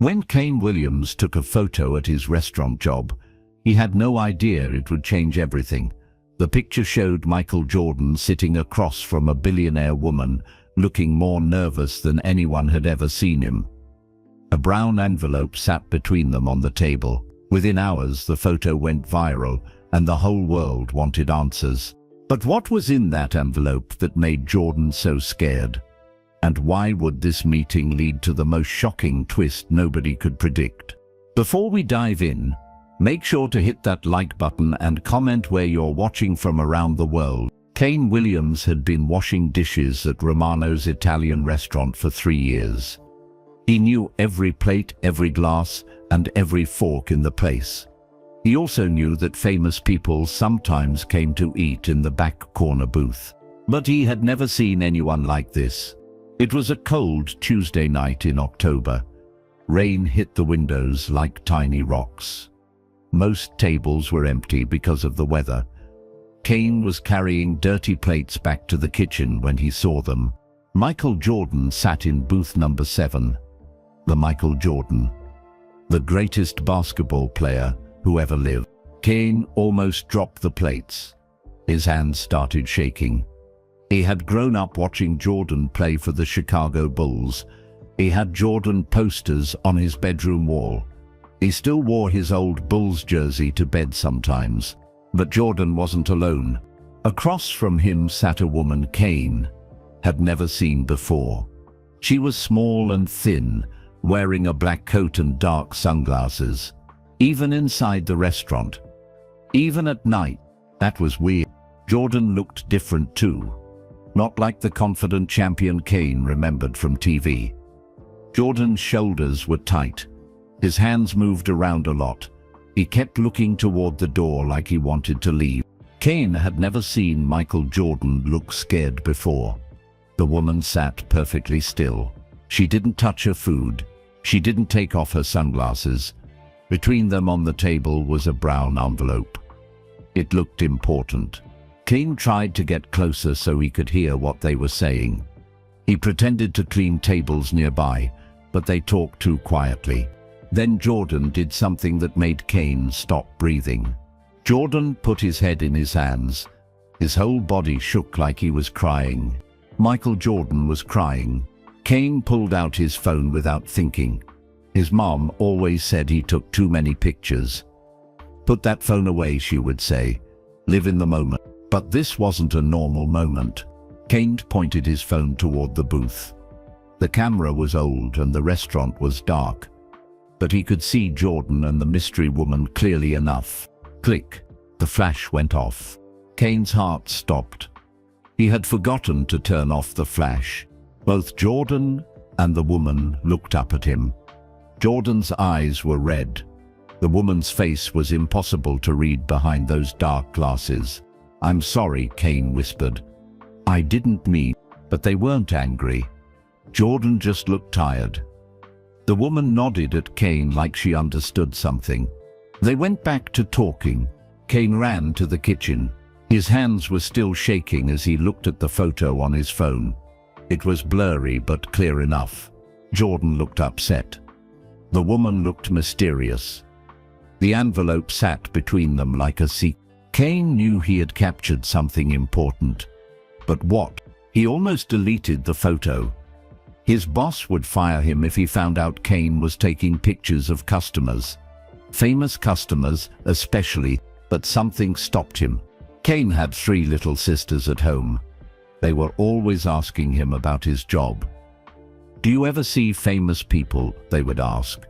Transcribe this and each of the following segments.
When Kane Williams took a photo at his restaurant job, he had no idea it would change everything. The picture showed Michael Jordan sitting across from a billionaire woman, looking more nervous than anyone had ever seen him. A brown envelope sat between them on the table. Within hours, the photo went viral, and the whole world wanted answers. But what was in that envelope that made Jordan so scared? And why would this meeting lead to the most shocking twist nobody could predict? Before we dive in, make sure to hit that like button and comment where you're watching from around the world. Kane Williams had been washing dishes at Romano's Italian restaurant for 3 years. He knew every plate, every glass, and every fork in the place. He also knew that famous people sometimes came to eat in the back corner booth. But he had never seen anyone like this. It was a cold Tuesday night in October. Rain hit the windows like tiny rocks. Most tables were empty because of the weather. Kane was carrying dirty plates back to the kitchen when he saw them. Michael Jordan sat in booth number 7. The Michael Jordan, the greatest basketball player who ever lived. Kane almost dropped the plates. His hands started shaking. He had grown up watching Jordan play for the Chicago Bulls. He had Jordan posters on his bedroom wall. He still wore his old Bulls jersey to bed sometimes. But Jordan wasn't alone. Across from him sat a woman Kane had never seen before. She was small and thin, wearing a black coat and dark sunglasses. Even inside the restaurant, even at night, that was weird. Jordan looked different too. Not like the confident champion Kane remembered from TV. Jordan's shoulders were tight. His hands moved around a lot. He kept looking toward the door like he wanted to leave. Kane had never seen Michael Jordan look scared before. The woman sat perfectly still. She didn't touch her food. She didn't take off her sunglasses. Between them on the table was a brown envelope. It looked important. Kane tried to get closer so he could hear what they were saying. He pretended to clean tables nearby, but they talked too quietly. Then Jordan did something that made Kane stop breathing. Jordan put his head in his hands. His whole body shook like he was crying. Michael Jordan was crying. Kane pulled out his phone without thinking. His mom always said he took too many pictures. "Put that phone away," she would say. "Live in the moment." But this wasn't a normal moment. Kane pointed his phone toward the booth. The camera was old and the restaurant was dark. But he could see Jordan and the mystery woman clearly enough. Click. The flash went off. Kane's heart stopped. He had forgotten to turn off the flash. Both Jordan and the woman looked up at him. Jordan's eyes were red. The woman's face was impossible to read behind those dark glasses. "I'm sorry," Kane whispered. "I didn't mean..." But they weren't angry. Jordan just looked tired. The woman nodded at Kane like she understood something. They went back to talking. Kane ran to the kitchen. His hands were still shaking as he looked at the photo on his phone. It was blurry but clear enough. Jordan looked upset. The woman looked mysterious. The envelope sat between them like a secret. Kane knew he had captured something important. But what? He almost deleted the photo. His boss would fire him if he found out Kane was taking pictures of customers. Famous customers, especially, but something stopped him. Kane had 3 little sisters at home. They were always asking him about his job. "Do you ever see famous people?" they would ask.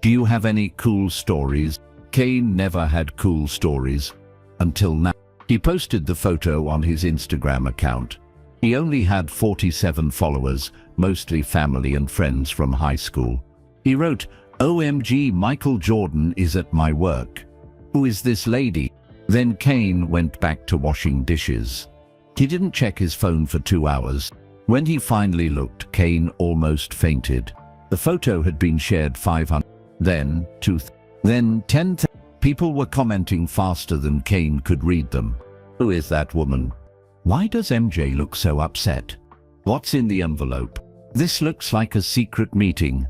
"Do you have any cool stories?" Kane never had cool stories. Until now. He posted the photo on his Instagram account. He only had 47 followers, mostly family and friends from high school. He wrote, "OMG, Michael Jordan is at my work. Who is this lady?" Then Kane went back to washing dishes. He didn't check his phone for 2 hours. When he finally looked, Kane almost fainted. The photo had been shared 500, then 2,000, then 10,000. People were commenting faster than Kane could read them. "Who is that woman? Why does MJ look so upset? What's in the envelope? This looks like a secret meeting."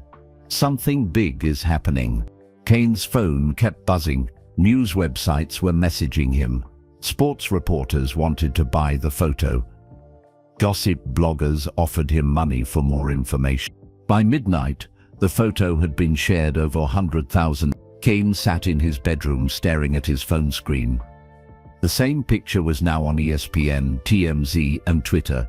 Something big is happening. Kane's phone kept buzzing. News websites were messaging him. Sports reporters wanted to buy the photo. Gossip bloggers offered him money for more information. By midnight, the photo had been shared over 100,000. Kane sat in his bedroom staring at his phone screen. The same picture was now on ESPN, TMZ, and Twitter.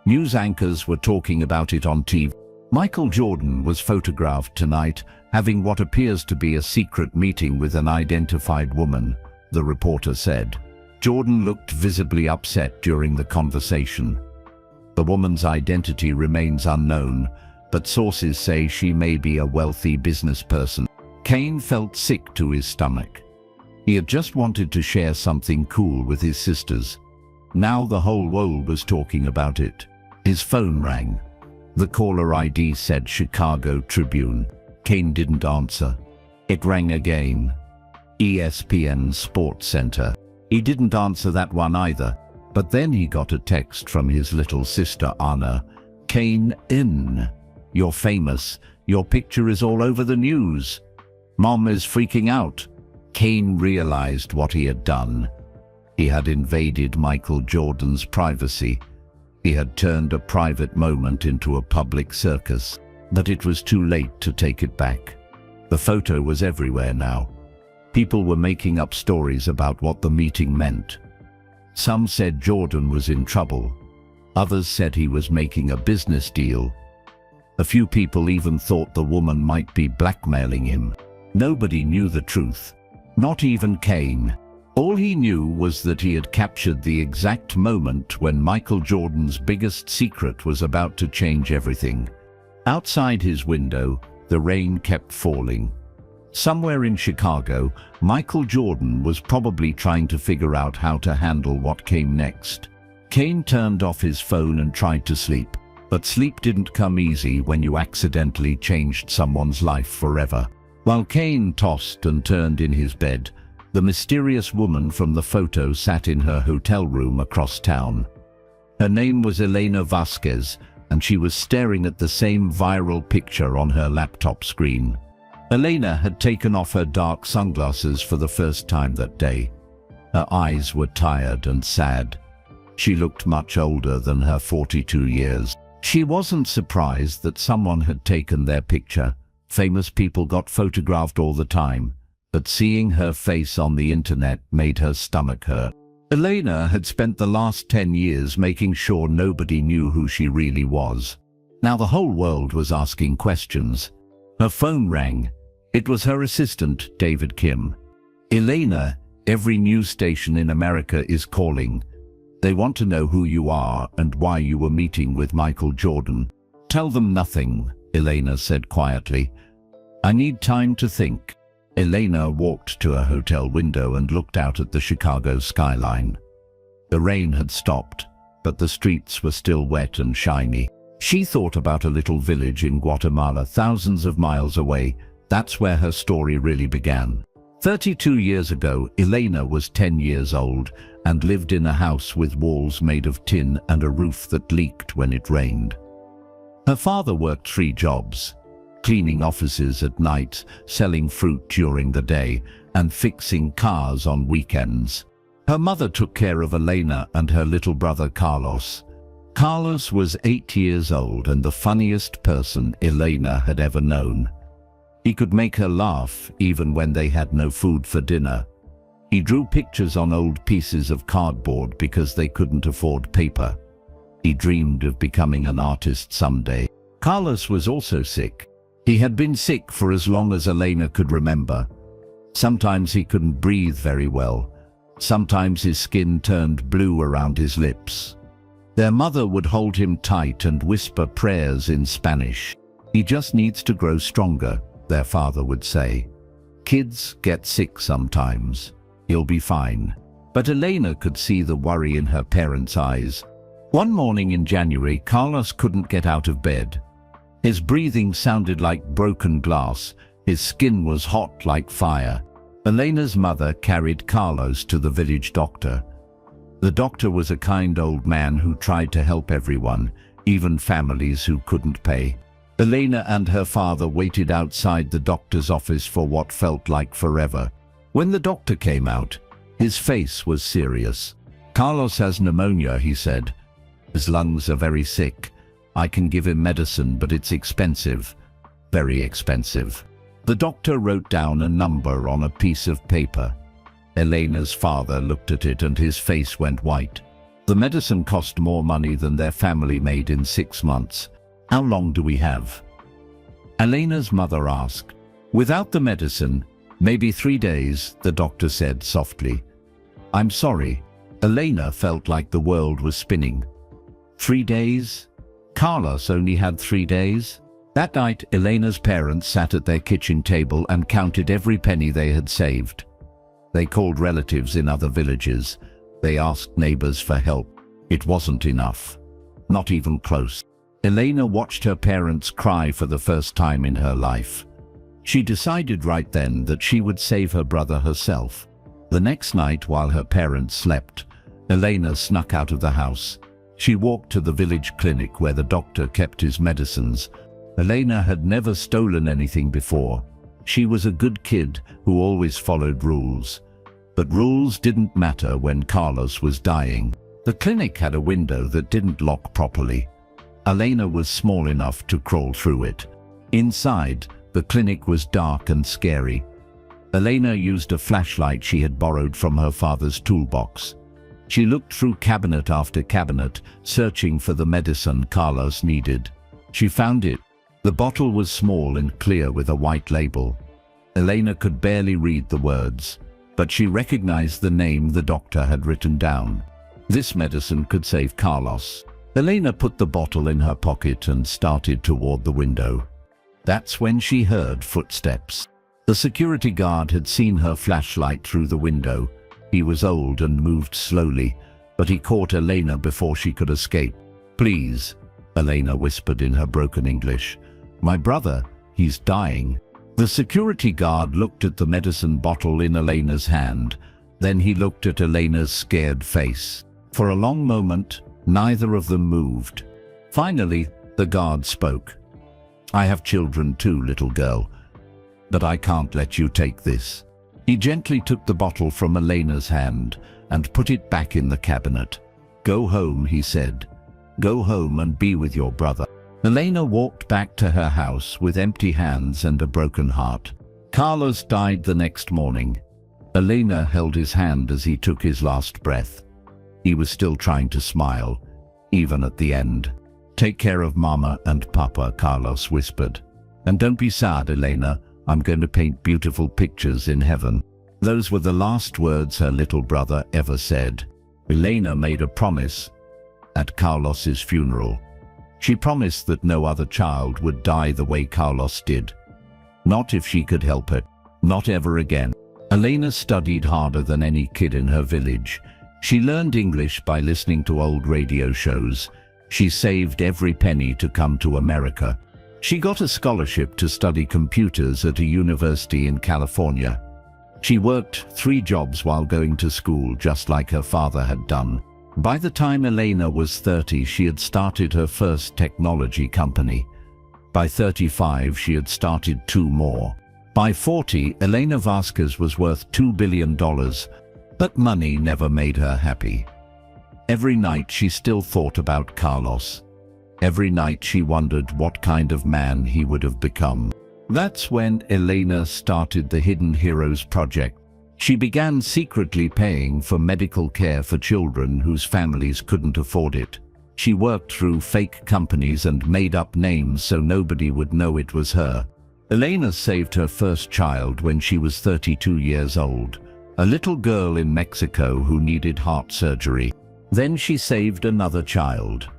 News anchors were talking about it on TV. Michael Jordan was photographed tonight, having what appears to be a secret meeting with an identified woman, the reporter said. Jordan looked visibly upset during the conversation. The woman's identity remains unknown, but sources say she may be a wealthy business person. Kane felt sick to his stomach. He had just wanted to share something cool with his sisters. Now the whole world was talking about it. His phone rang. The caller ID said Chicago Tribune. Kane didn't answer. It rang again. ESPN Sports Center. He didn't answer that one either. But then he got a text from his little sister Anna. Kane in. You're famous. Your picture is all over the news. Mom is freaking out. Kane realized what he had done. He had invaded Michael Jordan's privacy. He had turned a private moment into a public circus. But it was too late to take it back. The photo was everywhere now. People were making up stories about what the meeting meant. Some said Jordan was in trouble. Others said he was making a business deal. A few people even thought the woman might be blackmailing him. Nobody knew the truth. Not even Kane. All he knew was that he had captured the exact moment when Michael Jordan's biggest secret was about to change everything. Outside his window, the rain kept falling. Somewhere in Chicago, Michael Jordan was probably trying to figure out how to handle what came next. Kane turned off his phone and tried to sleep. But sleep didn't come easy when you accidentally changed someone's life forever. While Kane tossed and turned in his bed, the mysterious woman from the photo sat in her hotel room across town. Her name was Elena Vasquez, and she was staring at the same viral picture on her laptop screen. Elena had taken off her dark sunglasses for the first time that day. Her eyes were tired and sad. She looked much older than her 42 years. She wasn't surprised that someone had taken their picture. Famous people got photographed all the time, but seeing her face on the internet made her stomach hurt. Elena had spent the last 10 years making sure nobody knew who she really was. Now the whole world was asking questions. Her phone rang. It was her assistant, David Kim. Elena, every news station in America is calling. They want to know who you are and why you were meeting with Michael Jordan. Tell them nothing, Elena said quietly. I need time to think. Elena walked to a hotel window and looked out at the Chicago skyline. The rain had stopped, but the streets were still wet and shiny. She thought about a little village in Guatemala, thousands of miles away. That's where her story really began. 32 years ago, Elena was 10 years old and lived in a house with walls made of tin and a roof that leaked when it rained. Her father worked 3 jobs: cleaning offices at night, selling fruit during the day, and fixing cars on weekends. Her mother took care of Elena and her little brother Carlos. Carlos was 8 years old and the funniest person Elena had ever known. He could make her laugh even when they had no food for dinner. He drew pictures on old pieces of cardboard because they couldn't afford paper. He dreamed of becoming an artist someday. Carlos was also sick. He had been sick for as long as Elena could remember. Sometimes he couldn't breathe very well. Sometimes his skin turned blue around his lips. Their mother would hold him tight and whisper prayers in Spanish. He just needs to grow stronger, their father would say. Kids get sick sometimes. He'll be fine. But Elena could see the worry in her parents' eyes. One morning in January, Carlos couldn't get out of bed. His breathing sounded like broken glass. His skin was hot like fire. Elena's mother carried Carlos to the village doctor. The doctor was a kind old man who tried to help everyone, even families who couldn't pay. Elena and her father waited outside the doctor's office for what felt like forever. When the doctor came out, his face was serious. "Carlos has pneumonia," he said. "His lungs are very sick. I can give him medicine, but it's expensive. Very expensive." The doctor wrote down a number on a piece of paper. Elena's father looked at it and his face went white. The medicine cost more money than their family made in 6 months. "How long do we have?" Elena's mother asked. "Without the medicine, maybe 3 days," the doctor said softly. "I'm sorry." Elena felt like the world was spinning. 3 days? Carlos only had 3 days? That night, Elena's parents sat at their kitchen table and counted every penny they had saved. They called relatives in other villages. They asked neighbors for help. It wasn't enough. Not even close. Elena watched her parents cry for the first time in her life. She decided right then that she would save her brother herself. The next night, while her parents slept, Elena snuck out of the house. She walked to the village clinic where the doctor kept his medicines. Elena had never stolen anything before. She was a good kid who always followed rules. But rules didn't matter when Carlos was dying. The clinic had a window that didn't lock properly. Elena was small enough to crawl through it. Inside, the clinic was dark and scary. Elena used a flashlight she had borrowed from her father's toolbox. She looked through cabinet after cabinet, searching for the medicine Carlos needed. She found it. The bottle was small and clear with a white label. Elena could barely read the words, but she recognized the name the doctor had written down. This medicine could save Carlos. Elena put the bottle in her pocket and started toward the window. That's when she heard footsteps. The security guard had seen her flashlight through the window. He was old and moved slowly, but he caught Elena before she could escape. "Please," Elena whispered in her broken English. "My brother, he's dying." The security guard looked at the medicine bottle in Elena's hand. Then he looked at Elena's scared face. For a long moment, neither of them moved. Finally, the guard spoke. "I have children too, little girl, but I can't let you take this." He gently took the bottle from Elena's hand and put it back in the cabinet. "Go home," he said. "Go home and be with your brother." Elena walked back to her house with empty hands and a broken heart. Carlos died the next morning. Elena held his hand as he took his last breath. He was still trying to smile, even at the end. "Take care of Mama and Papa," Carlos whispered. "And don't be sad, Elena. I'm going to paint beautiful pictures in heaven." Those were the last words her little brother ever said. Elena made a promise at Carlos's funeral. She promised that no other child would die the way Carlos did. Not if she could help it. Not ever again. Elena studied harder than any kid in her village. She learned English by listening to old radio shows. She saved every penny to come to America. She got a scholarship to study computers at a university in California. She worked 3 jobs while going to school, just like her father had done. By the time Elena was 30, she had started her first technology company. By 35, she had started 2 more. By 40, Elena Vasquez was worth $2 billion, but money never made her happy. Every night she still thought about Carlos. Every night she wondered what kind of man he would have become. That's when Elena started the Hidden Heroes Project. She began secretly paying for medical care for children whose families couldn't afford it. She worked through fake companies and made up names so nobody would know it was her. Elena saved her first child when she was 32 years old, a little girl in Mexico who needed heart surgery. Then she saved another child.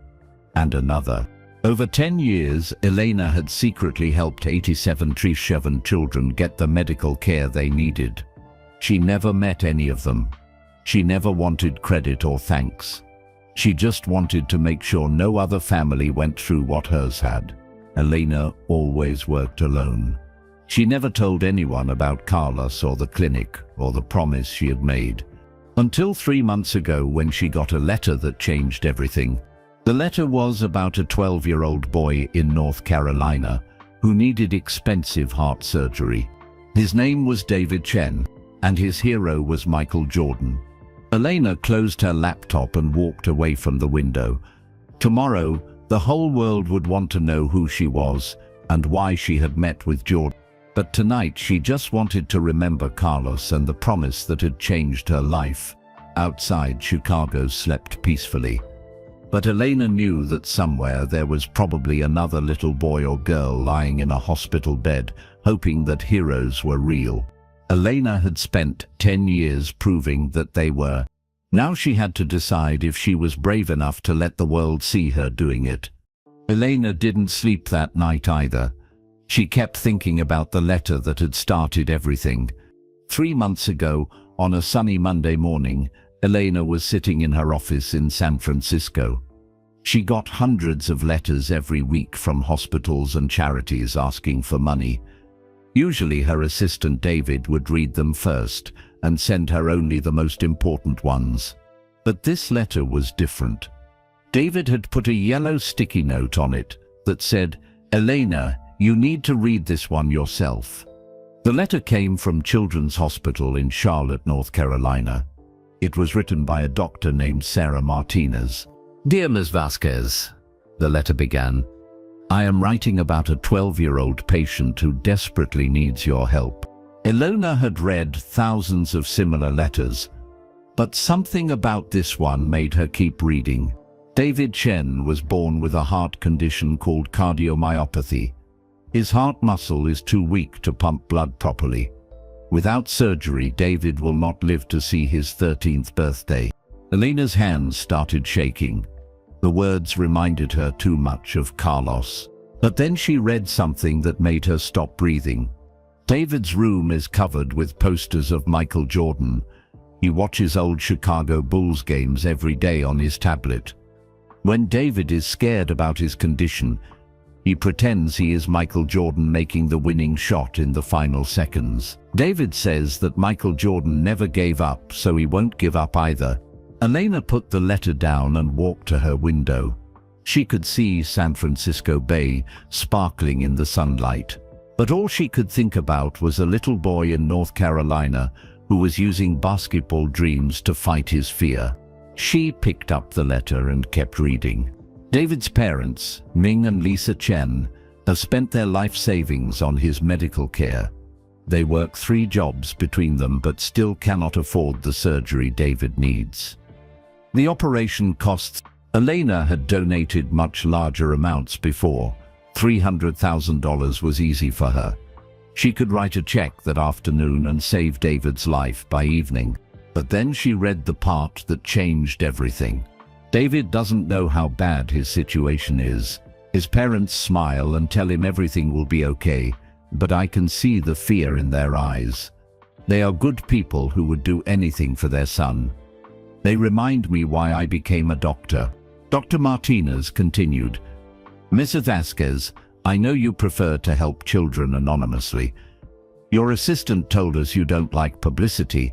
And another. Over 10 years, Elena had secretly helped 87 children get the medical care they needed. She never met any of them. She never wanted credit or thanks. She just wanted to make sure no other family went through what hers had. Elena always worked alone. She never told anyone about Carlos or the clinic or the promise she had made. Until 3 months ago when she got a letter that changed everything. The letter was about a 12-year-old boy in North Carolina who needed expensive heart surgery. His name was David Chen, and his hero was Michael Jordan. Elena closed her laptop and walked away from the window. Tomorrow, the whole world would want to know who she was and why she had met with Jordan. But tonight she just wanted to remember Carlos and the promise that had changed her life. Outside, Chicago slept peacefully. But Elena knew that somewhere there was probably another little boy or girl lying in a hospital bed, hoping that heroes were real. Elena had spent 10 years proving that they were. Now she had to decide if she was brave enough to let the world see her doing it. Elena didn't sleep that night either. She kept thinking about the letter that had started everything. 3 months ago, on a sunny Monday morning, Elena was sitting in her office in San Francisco. She got hundreds of letters every week from hospitals and charities asking for money. Usually her assistant David would read them first and send her only the most important ones. But this letter was different. David had put a yellow sticky note on it that said, "Elena, you need to read this one yourself." The letter came from Children's Hospital in Charlotte, North Carolina. It was written by a doctor named Sarah Martinez. "Dear Ms. Vasquez," the letter began, "I am writing about a 12-year-old patient who desperately needs your help." Elena had read thousands of similar letters, but something about this one made her keep reading. David Chen was born with a heart condition called cardiomyopathy. His heart muscle is too weak to pump blood properly. Without surgery, David will not live to see his 13th birthday. Elena's hands started shaking. The words reminded her too much of Carlos. But then she read something that made her stop breathing. David's room is covered with posters of Michael Jordan. He watches old Chicago Bulls games every day on his tablet. When David is scared about his condition, he pretends he is Michael Jordan making the winning shot in the final seconds. David says that Michael Jordan never gave up, so he won't give up either. Elena put the letter down and walked to her window. She could see San Francisco Bay sparkling in the sunlight. But all she could think about was a little boy in North Carolina who was using basketball dreams to fight his fear. She picked up the letter and kept reading. David's parents, Ming and Lisa Chen, have spent their life savings on his medical care. They work 3 jobs between them but still cannot afford the surgery David needs. The operation costs. Elena had donated much larger amounts before. $300,000 was easy for her. She could write a check that afternoon and save David's life by evening. But then she read the part that changed everything. David doesn't know how bad his situation is. His parents smile and tell him everything will be okay, but I can see the fear in their eyes. They are good people who would do anything for their son. They remind me why I became a doctor. Dr. Martinez continued, "Mrs. Vasquez, I know you prefer to help children anonymously. Your assistant told us you don't like publicity.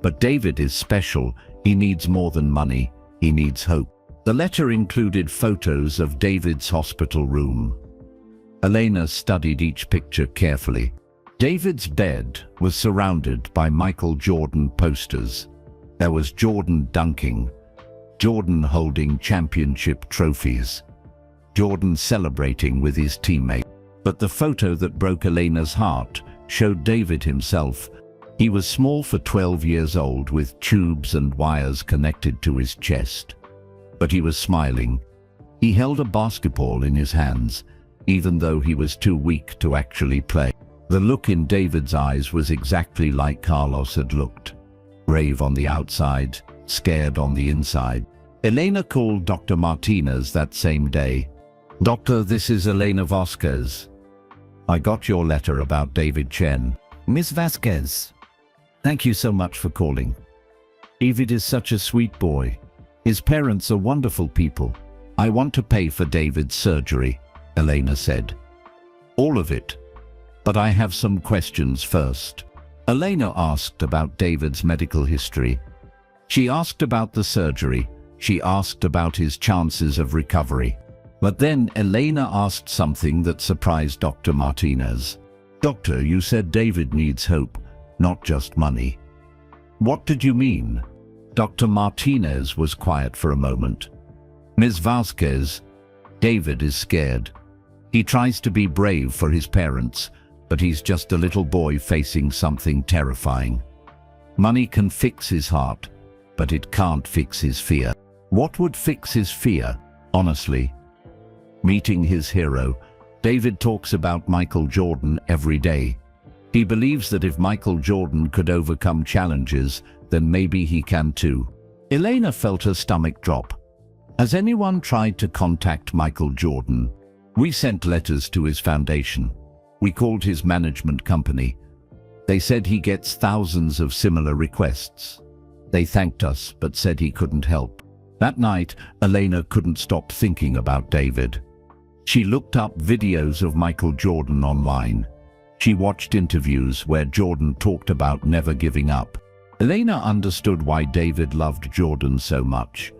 But David is special. He needs more than money. He needs hope." The letter included photos of David's hospital room. Elena studied each picture carefully. David's bed was surrounded by Michael Jordan posters. There was Jordan dunking, Jordan holding championship trophies, Jordan celebrating with his teammate. But the photo that broke Elena's heart showed David himself. He was small for 12 years old with tubes and wires connected to his chest. But he was smiling. He held a basketball in his hands, even though he was too weak to actually play. The look in David's eyes was exactly like Carlos had looked. Brave on the outside, scared on the inside. Elena called Dr. Martinez that same day. "Doctor, this is Elena Vasquez. I got your letter about David Chen." "Miss Vasquez, thank you so much for calling. David is such a sweet boy. His parents are wonderful people. I want to pay for David's surgery," Elena said. "All of it. But I have some questions first." Elena asked about David's medical history. She asked about the surgery. She asked about his chances of recovery. But then Elena asked something that surprised Dr. Martinez. "Doctor, you said David needs hope, not just money." "What did you mean?" Dr. Martinez was quiet for a moment. "Ms. Vasquez, David is scared. He tries to be brave for his parents, but he's just a little boy facing something terrifying. Money can fix his heart, but it can't fix his fear." What would fix his fear, honestly? Meeting his hero, David talks about Michael Jordan every day. He believes that if Michael Jordan could overcome challenges, then maybe he can too. Elena felt her stomach drop. Has anyone tried to contact Michael Jordan? We sent letters to his foundation. We called his management company. They said he gets thousands of similar requests. They thanked us, but said he couldn't help. That night, Elena couldn't stop thinking about David. She looked up videos of Michael Jordan online. She watched interviews where Jordan talked about never giving up. Elena understood why David loved Jordan so much.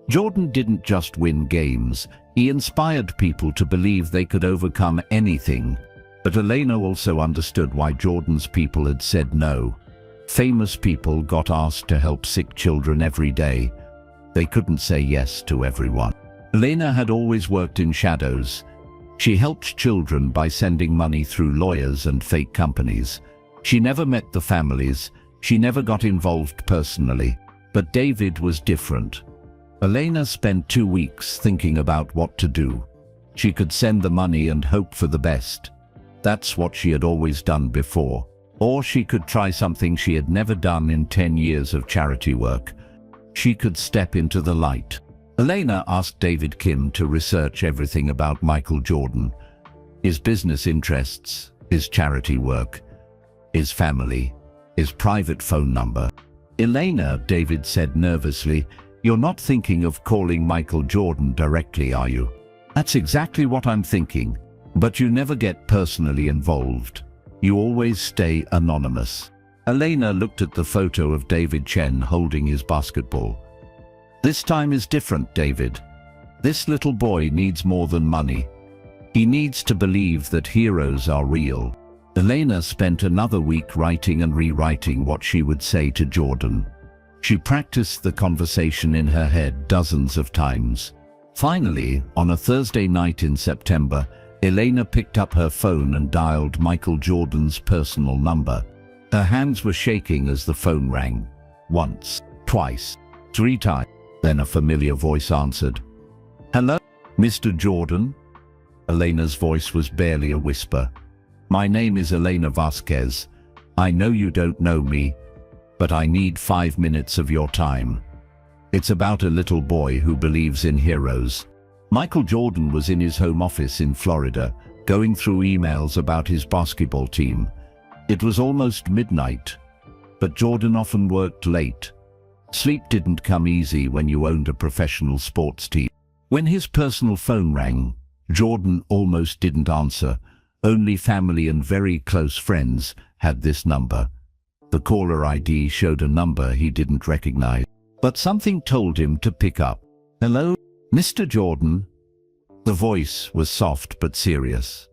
Jordan didn't just win games, he inspired people to believe they could overcome anything. But Elena also understood why Jordan's people had said no. Famous people got asked to help sick children every day. They couldn't say yes to everyone. Elena had always worked in shadows. She helped children by sending money through lawyers and fake companies. She never met the families. She never got involved personally. But David was different. Elena spent 2 weeks thinking about what to do. She could send the money and hope for the best. That's what she had always done before. Or she could try something she had never done in 10 years of charity work. She could step into the light. Elena asked David Kim to research everything about Michael Jordan. His business interests, his charity work, his family, his private phone number. "Elena," David said nervously, "you're not thinking of calling Michael Jordan directly, are you?" "That's exactly what I'm thinking. But you never get personally involved. You always stay anonymous." Elena looked at the photo of David Chen holding his basketball. "This time is different, David. This little boy needs more than money. He needs to believe that heroes are real." Elena spent another week writing and rewriting what she would say to Jordan. She practiced the conversation in her head dozens of times. Finally, on a Thursday night in September, Elena picked up her phone and dialed Michael Jordan's personal number. Her hands were shaking as the phone rang. Once, twice, 3 times. Then a familiar voice answered. "Hello, Mr. Jordan?" Elena's voice was barely a whisper. "My name is Elena Vasquez. I know you don't know me, but I need 5 minutes of your time. It's about a little boy who believes in heroes." Michael Jordan was in his home office in Florida, going through emails about his basketball team. It was almost midnight, but Jordan often worked late. Sleep didn't come easy when you owned a professional sports team. When his personal phone rang, Jordan almost didn't answer. Only family and very close friends had this number. The caller ID showed a number he didn't recognize, but something told him to pick up. "Hello, Mr. Jordan?" The voice was soft but serious.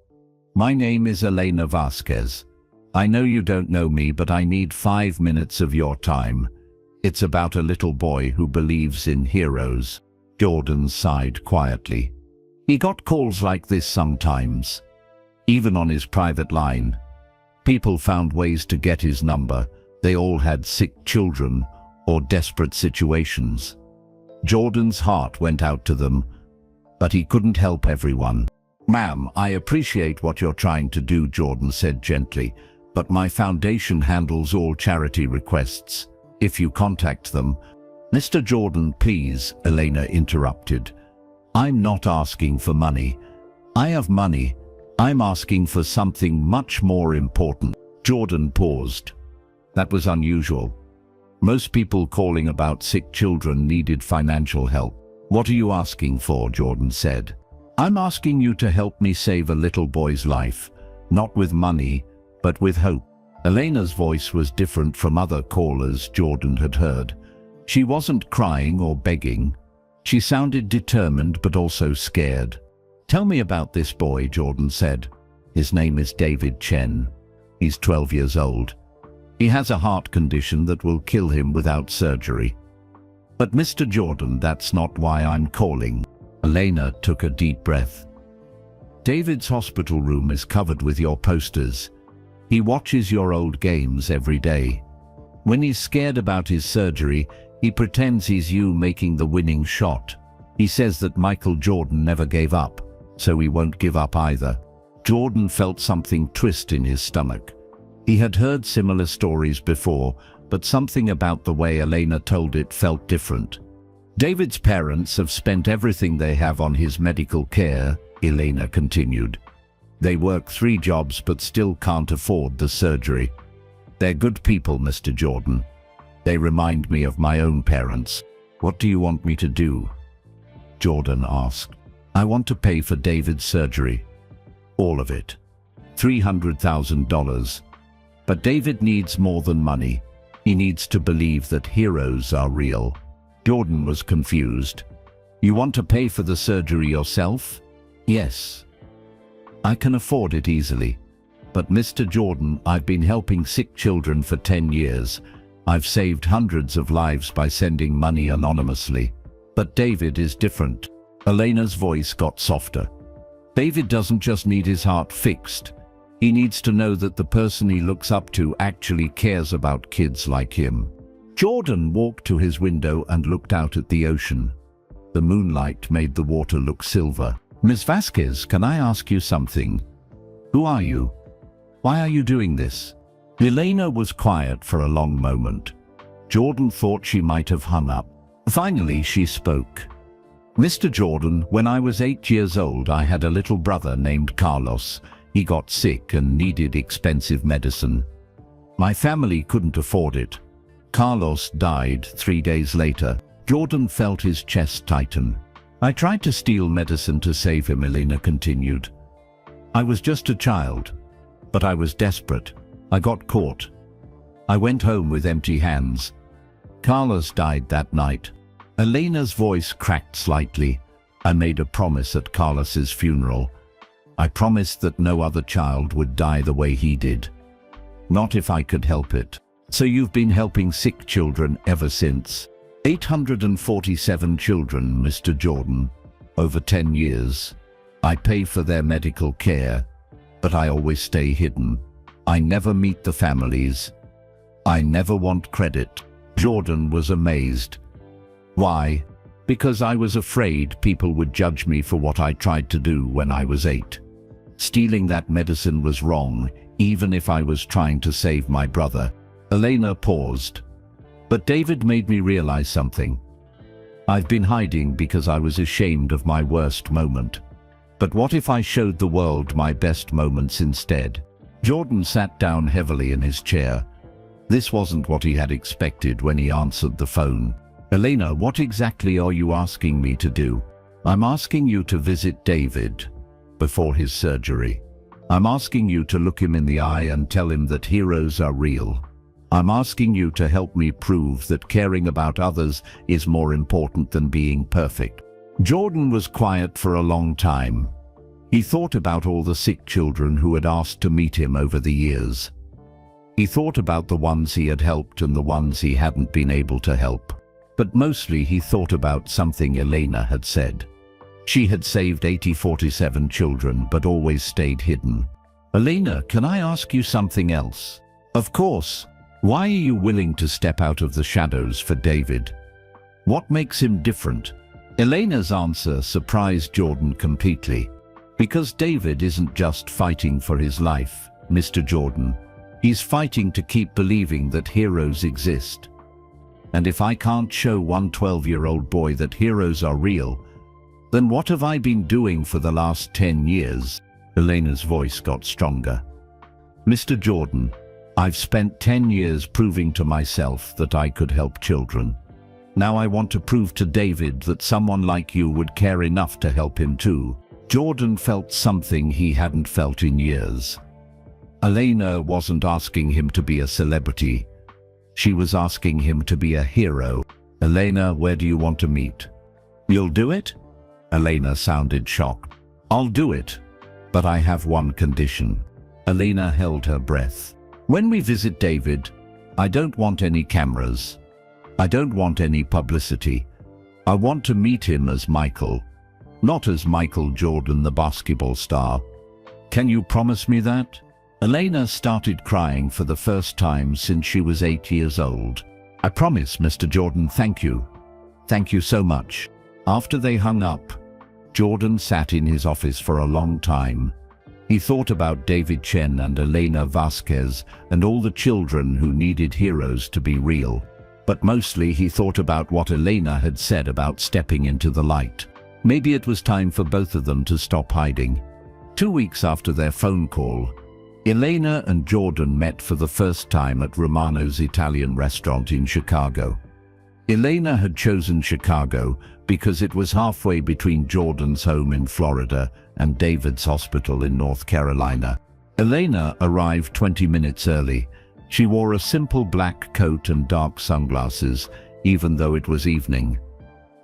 "My name is Elena Vasquez. I know you don't know me, but I need 5 minutes of your time. It's about a little boy who believes in heroes." Jordan sighed quietly. He got calls like this sometimes. Even on his private line. People found ways to get his number. They all had sick children or desperate situations. Jordan's heart went out to them, but he couldn't help everyone. "Ma'am, I appreciate what you're trying to do," Jordan said gently, "but my foundation handles all charity requests. If you contact them—" "Mr. Jordan, please," Elena interrupted. "I'm not asking for money. I have money. I'm asking for something much more important." Jordan paused. That was unusual. Most people calling about sick children needed financial help. "What are you asking for?" Jordan said. "I'm asking you to help me save a little boy's life, not with money, but with hope." Elena's voice was different from other callers Jordan had heard. She wasn't crying or begging. She sounded determined but also scared. "Tell me about this boy," Jordan said. "His name is David Chen. He's 12 years old. He has a heart condition that will kill him without surgery." "But Mr. Jordan, that's not why I'm calling." Elena took a deep breath. "David's hospital room is covered with your posters. He watches your old games every day. When he's scared about his surgery, he pretends he's you making the winning shot. He says that Michael Jordan never gave up, so he won't give up either." Jordan felt something twist in his stomach. He had heard similar stories before, but something about the way Elena told it felt different. "David's parents have spent everything they have on his medical care," Elena continued. "They work 3 jobs but still can't afford the surgery. They're good people, Mr. Jordan. They remind me of my own parents." "What do you want me to do?" Jordan asked. "I want to pay for David's surgery. All of it. $300,000. But David needs more than money. He needs to believe that heroes are real." Jordan was confused. "You want to pay for the surgery yourself?" "Yes. I can afford it easily. But Mr. Jordan, I've been helping sick children for 10 years. I've saved hundreds of lives by sending money anonymously. But David is different." Elena's voice got softer. "David doesn't just need his heart fixed. He needs to know that the person he looks up to actually cares about kids like him." Jordan walked to his window and looked out at the ocean. The moonlight made the water look silver. "Ms. Vasquez, can I ask you something? Who are you? Why are you doing this?" Elena was quiet for a long moment. Jordan thought she might have hung up. Finally, she spoke. "Mr. Jordan, when I was 8 years old, I had a little brother named Carlos. He got sick and needed expensive medicine. My family couldn't afford it. Carlos died 3 days later." Jordan felt his chest tighten. "I tried to steal medicine to save him," Elena continued. "I was just a child, but I was desperate. I got caught. I went home with empty hands. Carlos died that night." Elena's voice cracked slightly. "I made a promise at Carlos's funeral. I promised that no other child would die the way he did. Not if I could help it." "So you've been helping sick children ever since?" 847 children, Mr. Jordan, over 10 years. I pay for their medical care, but I always stay hidden. I never meet the families. I never want credit." Jordan was amazed. "Why?" "Because I was afraid people would judge me for what I tried to do when I was 8. Stealing that medicine was wrong, even if I was trying to save my brother." Elena paused. "But David made me realize something. I've been hiding because I was ashamed of my worst moment. But what if I showed the world my best moments instead?" Jordan sat down heavily in his chair. This wasn't what he had expected when he answered the phone. "Elena, what exactly are you asking me to do?" "I'm asking you to visit David before his surgery. I'm asking you to look him in the eye and tell him that heroes are real. I'm asking you to help me prove that caring about others is more important than being perfect." Jordan was quiet for a long time. He thought about all the sick children who had asked to meet him over the years. He thought about the ones he had helped and the ones he hadn't been able to help. But mostly he thought about something Elena had said. She had saved 847 children but always stayed hidden. "Elena, can I ask you something else?" "Of course. Why are you willing to step out of the shadows for David? What makes him different?" Elena's answer surprised Jordan completely. "Because David isn't just fighting for his life, Mr. Jordan. He's fighting to keep believing that heroes exist. And if I can't show one 12-year-old boy that heroes are real, then what have I been doing for the last 10 years? Elena's voice got stronger. "Mr. Jordan, I've spent 10 years proving to myself that I could help children. Now I want to prove to David that someone like you would care enough to help him too." Jordan felt something he hadn't felt in years. Elena wasn't asking him to be a celebrity. She was asking him to be a hero. "Elena, where do you want to meet?" You'll do it? Elena sounded shocked. I'll do it, but I have one condition. Elena held her breath. When we visit David, I don't want any cameras. I don't want any publicity. I want to meet him as Michael, not as Michael Jordan, the basketball star. Can you promise me that? Elena started crying for the first time since she was 8 years old. I promise, Mr. Jordan, thank you. Thank you so much. After they hung up, Jordan sat in his office for a long time. He thought about David Chen and Elena Vasquez and all the children who needed heroes to be real. But mostly he thought about what Elena had said about stepping into the light. Maybe it was time for both of them to stop hiding. 2 weeks after their phone call, Elena and Jordan met for the first time at Romano's Italian restaurant in Chicago. Elena had chosen Chicago because it was halfway between Jordan's home in Florida and David's hospital in North Carolina. Elena arrived 20 minutes early. She wore a simple black coat and dark sunglasses, even though it was evening.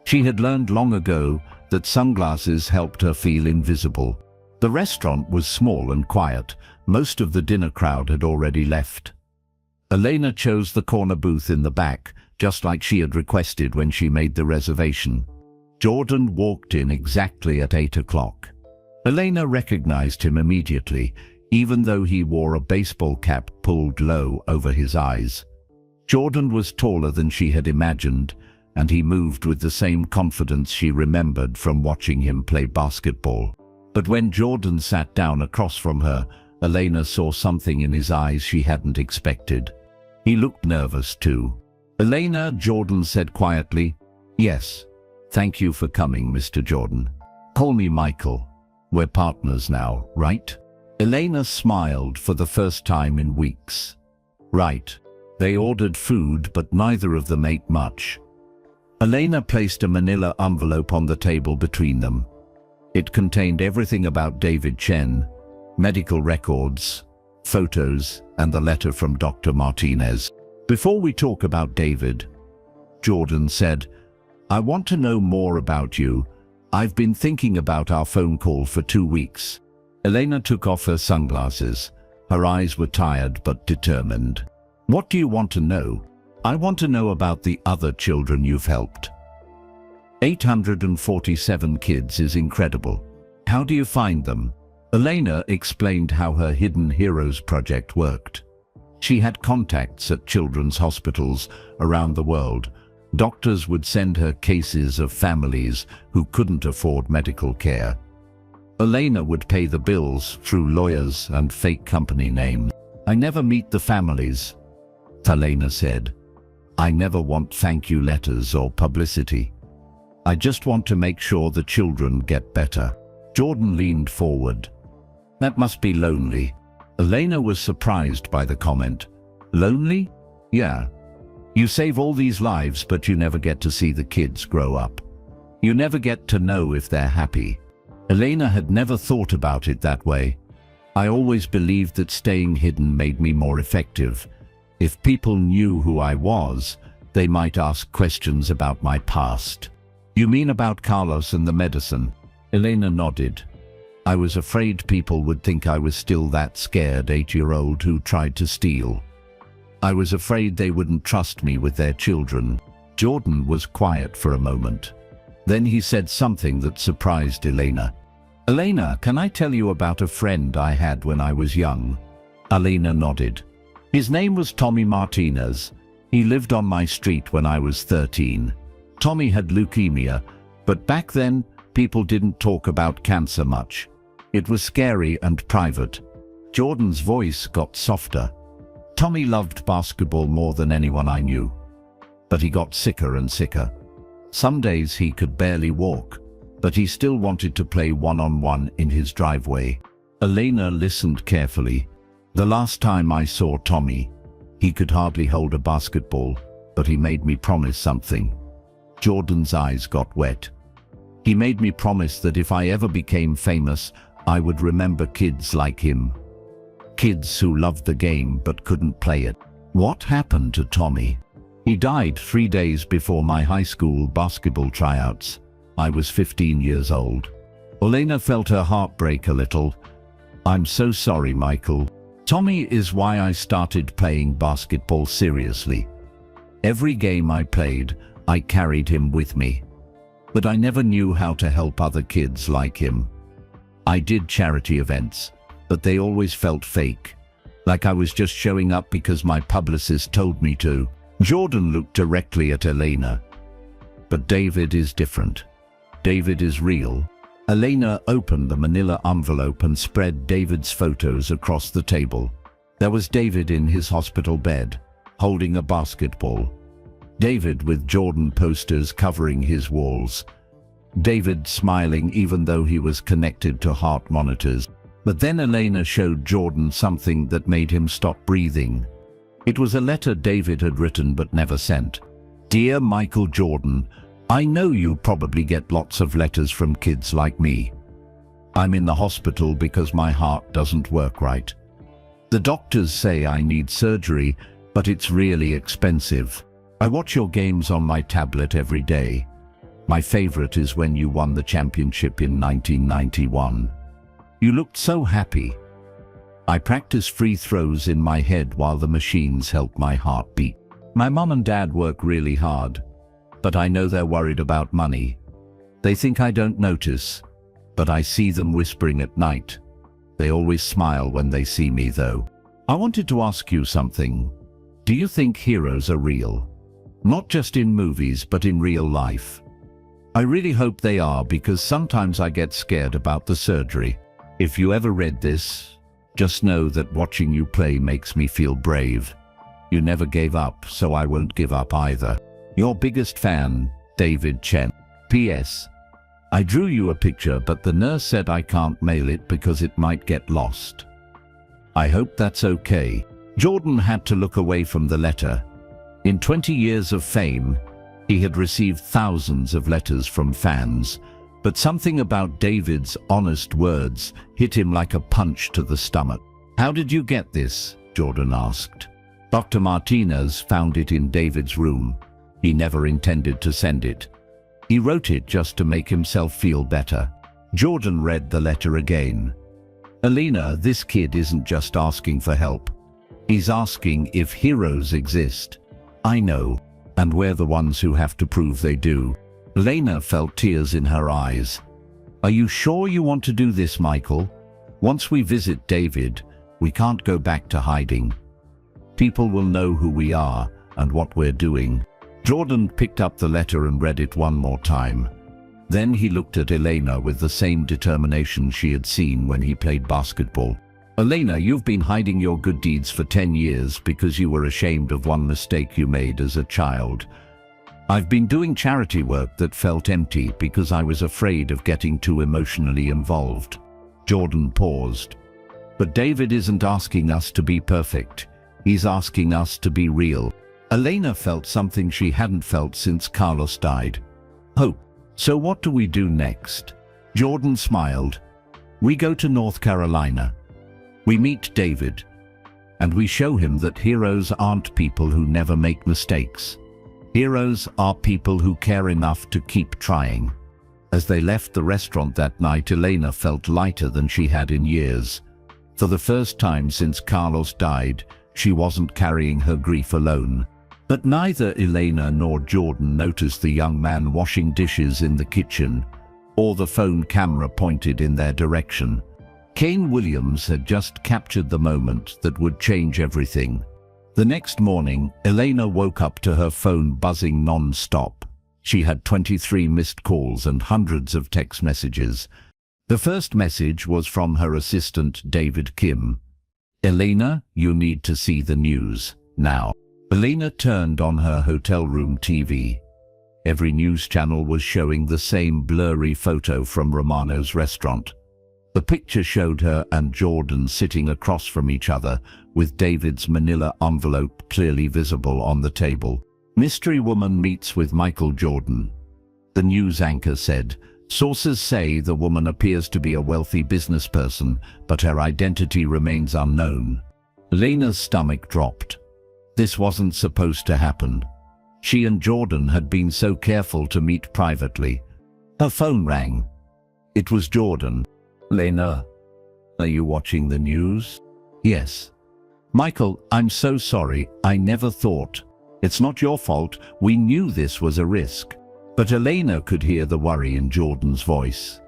She had learned long ago that sunglasses helped her feel invisible. The restaurant was small and quiet. Most of the dinner crowd had already left. Elena chose the corner booth in the back, just like she had requested when she made the reservation. Jordan walked in exactly at 8 o'clock. Elena recognized him immediately, even though he wore a baseball cap pulled low over his eyes. Jordan was taller than she had imagined, and he moved with the same confidence she remembered from watching him play basketball. But when Jordan sat down across from her, Elena saw something in his eyes she hadn't expected. He looked nervous too. Elena, Jordan said quietly, "Yes, thank you for coming, Mr. Jordan. Call me Michael. We're partners now, right?" Elena smiled for the first time in weeks. Right. They ordered food, but neither of them ate much. Elena placed a manila envelope on the table between them. It contained everything about David Chen, medical records, photos, and the letter from Dr. Martinez. "Before we talk about David," Jordan said, "I want to know more about you. I've been thinking about our phone call for 2 weeks." Elena took off her sunglasses. Her eyes were tired but determined. "What do you want to know?" "I want to know about the other children you've helped." 847 kids is incredible. How do you find them? Elena explained how her Hidden Heroes project worked. She had contacts at children's hospitals around the world. Doctors would send her cases of families who couldn't afford medical care. Elena would pay the bills through lawyers and fake company names. "I never meet the families," Elena said. "I never want thank you letters or publicity. I just want to make sure the children get better." Jordan leaned forward. "That must be lonely." Elena was surprised by the comment. "Lonely? Yeah. You save all these lives, but you never get to see the kids grow up. You never get to know if they're happy." Elena had never thought about it that way. "I always believed that staying hidden made me more effective. If people knew who I was, they might ask questions about my past." "You mean about Carlos and the medicine?" Elena nodded. "I was afraid people would think I was still that scared 8-year-old who tried to steal. I was afraid they wouldn't trust me with their children." Jordan was quiet for a moment. Then he said something that surprised Elena. "Elena, can I tell you about a friend I had when I was young?" Elena nodded. "His name was Tommy Martinez. He lived on my street when I was 13. Tommy had leukemia, but back then, people didn't talk about cancer much. It was scary and private." Jordan's voice got softer. "Tommy loved basketball more than anyone I knew, but he got sicker and sicker. Some days he could barely walk, but he still wanted to play one-on-one in his driveway." Elena listened carefully. "The last time I saw Tommy, he could hardly hold a basketball, but he made me promise something." Jordan's eyes got wet. "He made me promise that if I ever became famous, I would remember kids like him. Kids who loved the game but couldn't play it." "What happened to Tommy?" "He died 3 days before my high school basketball tryouts. I was 15 years old. Elena felt her heart break a little. I'm so sorry, Michael. Tommy is why I started playing basketball seriously. Every game I played, I carried him with me. But I never knew how to help other kids like him. I did charity events, but they always felt fake, like I was just showing up because my publicist told me to. Jordan looked directly at Elena. But David is different. David is real. Elena opened the manila envelope and spread David's photos across the table. There was David in his hospital bed, holding a basketball. David with Jordan posters covering his walls. David smiling even though he was connected to heart monitors. But then Elena showed Jordan something that made him stop breathing. It was a letter David had written but never sent. Dear Michael Jordan, I know you probably get lots of letters from kids like me. I'm in the hospital because my heart doesn't work right. The doctors say I need surgery, but it's really expensive. I watch your games on my tablet every day. My favorite is when you won the championship in 1991. You looked so happy. I practice free throws in my head while the machines help my heart beat. My mom and dad work really hard, but I know they're worried about money. They think I don't notice, but I see them whispering at night. They always smile when they see me though. I wanted to ask you something. Do you think heroes are real? Not just in movies, but in real life. I really hope they are, because sometimes I get scared about the surgery. If you ever read this, just know that watching you play makes me feel brave. You never gave up, so I won't give up either. Your biggest fan, David Chen. P.S. I drew you a picture, but the nurse said I can't mail it because it might get lost. I hope that's okay. Jordan had to look away from the letter. In 20 years of fame, he had received thousands of letters from fans, but something about David's honest words hit him like a punch to the stomach. How did you get this? Jordan asked. Dr. Martinez found it in David's room. He never intended to send it. He wrote it just to make himself feel better. Jordan read the letter again. Elena, this kid isn't just asking for help. He's asking if heroes exist. I know, and we're the ones who have to prove they do. Elena felt tears in her eyes. Are you sure you want to do this, Michael? Once we visit David, we can't go back to hiding. People will know who we are and what we're doing. Jordan picked up the letter and read it one more time. Then he looked at Elena with the same determination she had seen when he played basketball. Elena, you've been hiding your good deeds for 10 years because you were ashamed of one mistake you made as a child. I've been doing charity work that felt empty because I was afraid of getting too emotionally involved. Jordan paused. But David isn't asking us to be perfect. He's asking us to be real. Elena felt something she hadn't felt since Carlos died. Hope. So what do we do next? Jordan smiled. We go to North Carolina. We meet David, and we show him that heroes aren't people who never make mistakes. Heroes are people who care enough to keep trying. As they left the restaurant that night, Elena felt lighter than she had in years. For the first time since Carlos died, she wasn't carrying her grief alone. But neither Elena nor Jordan noticed the young man washing dishes in the kitchen, or the phone camera pointed in their direction. Kane Williams had just captured the moment that would change everything. The next morning, Elena woke up to her phone buzzing non-stop. She had 23 missed calls and hundreds of text messages. The first message was from her assistant, David Kim. Elena, you need to see the news, now. Elena turned on her hotel room TV. Every news channel was showing the same blurry photo from Romano's restaurant. The picture showed her and Jordan sitting across from each other, with David's manila envelope clearly visible on the table. Mystery woman meets with Michael Jordan. The news anchor said, sources say the woman appears to be a wealthy business person, but her identity remains unknown. Elena's stomach dropped. This wasn't supposed to happen. She and Jordan had been so careful to meet privately. Her phone rang. It was Jordan. "Lena, are you watching the news?" "Yes." "Michael, I'm so sorry. I never thought." "It's not your fault. We knew this was a risk." But Elena could hear the worry in Jordan's voice.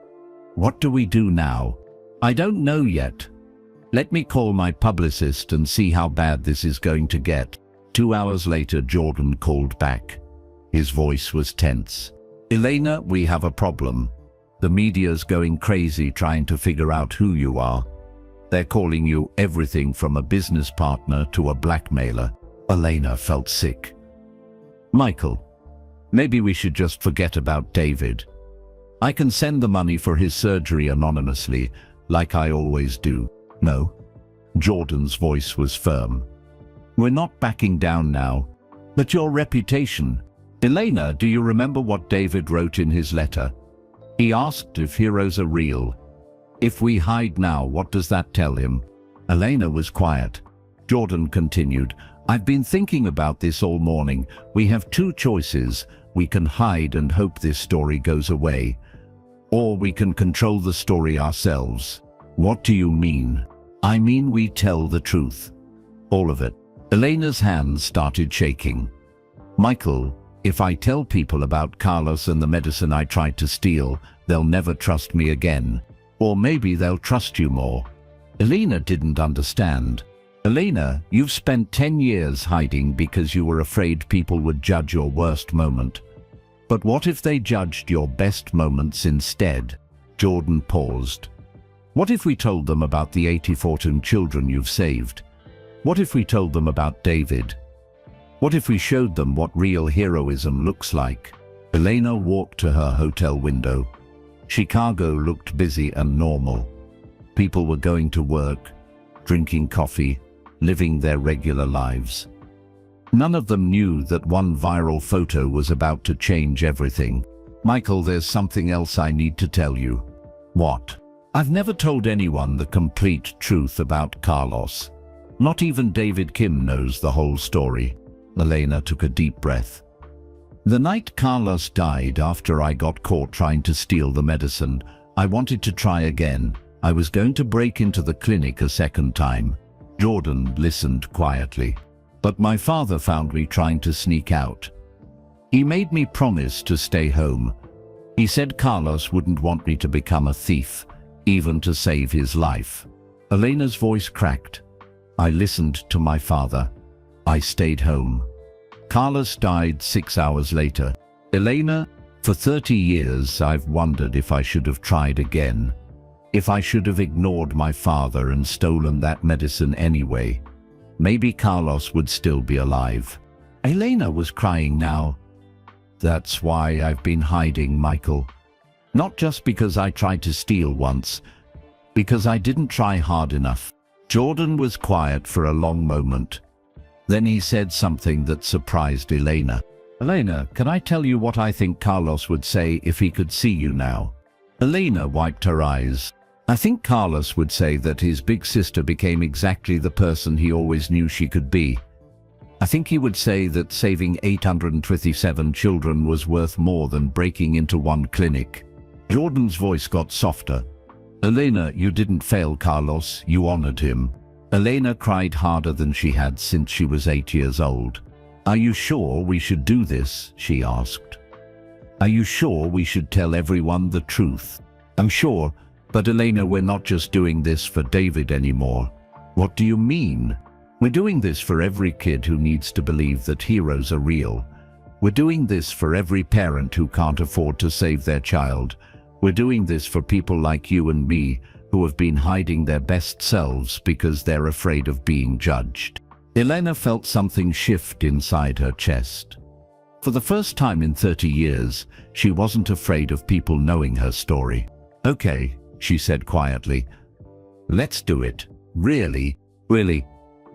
"What do we do now?" "I don't know yet. Let me call my publicist and see how bad this is going to get." 2 hours later, Jordan called back. His voice was tense. "Elena, we have a problem. The media's going crazy trying to figure out who you are. They're calling you everything from a business partner to a blackmailer." Elena felt sick. "Michael, maybe we should just forget about David. I can send the money for his surgery anonymously, like I always do." "No." Jordan's voice was firm. "We're not backing down now." "But your reputation." "Elena, do you remember what David wrote in his letter? He asked if heroes are real. If we hide now, what does that tell him?" Elena was quiet. Jordan continued, "I've been thinking about this all morning. We have two choices. We can hide and hope this story goes away, or we can control the story ourselves." "What do you mean?" "I mean we tell the truth. All of it." Elena's hands started shaking. "Michael, if I tell people about Carlos and the medicine I tried to steal, they'll never trust me again. Or maybe they'll trust you more." Elena didn't understand. "Elena, you've spent 10 years hiding because you were afraid people would judge your worst moment. But what if they judged your best moments instead?" Jordan paused. "What if we told them about the 84 children you've saved? What if we told them about David? What if we showed them what real heroism looks like?" Elena walked to her hotel window. Chicago looked busy and normal. People were going to work, drinking coffee, living their regular lives. None of them knew that one viral photo was about to change everything. "Michael, there's something else I need to tell you." "What?" "I've never told anyone the complete truth about Carlos. Not even David Kim knows the whole story." Elena took a deep breath. "The night Carlos died, after I got caught trying to steal the medicine, I wanted to try again. I was going to break into the clinic a second time." Jordan listened quietly. "But my father found me trying to sneak out. He made me promise to stay home. He said Carlos wouldn't want me to become a thief, even to save his life." Elena's voice cracked. "I listened to my father. I stayed home. Carlos died 6 hours later. Elena, for 30 years I've wondered if I should have tried again. If I should have ignored my father and stolen that medicine anyway. Maybe Carlos would still be alive." Elena was crying now. "That's why I've been hiding, Michael. Not just because I tried to steal once, because I didn't try hard enough." Jordan was quiet for a long moment. Then he said something that surprised Elena. "Elena, can I tell you what I think Carlos would say if he could see you now?" Elena wiped her eyes. "I think Carlos would say that his big sister became exactly the person he always knew she could be. I think he would say that saving 827 children was worth more than breaking into one clinic." Jordan's voice got softer. "Elena, you didn't fail Carlos, you honored him." Elena cried harder than she had since she was 8 years old. "Are you sure we should do this?" she asked. "Are you sure we should tell everyone the truth?" "I'm sure, but Elena, we're not just doing this for David anymore." "What do you mean?" "We're doing this for every kid who needs to believe that heroes are real. We're doing this for every parent who can't afford to save their child. We're doing this for people like you and me, who have been hiding their best selves because they're afraid of being judged." Elena felt something shift inside her chest. For the first time in 30 years, she wasn't afraid of people knowing her story. "Okay," she said quietly. "Let's do it. Really, really.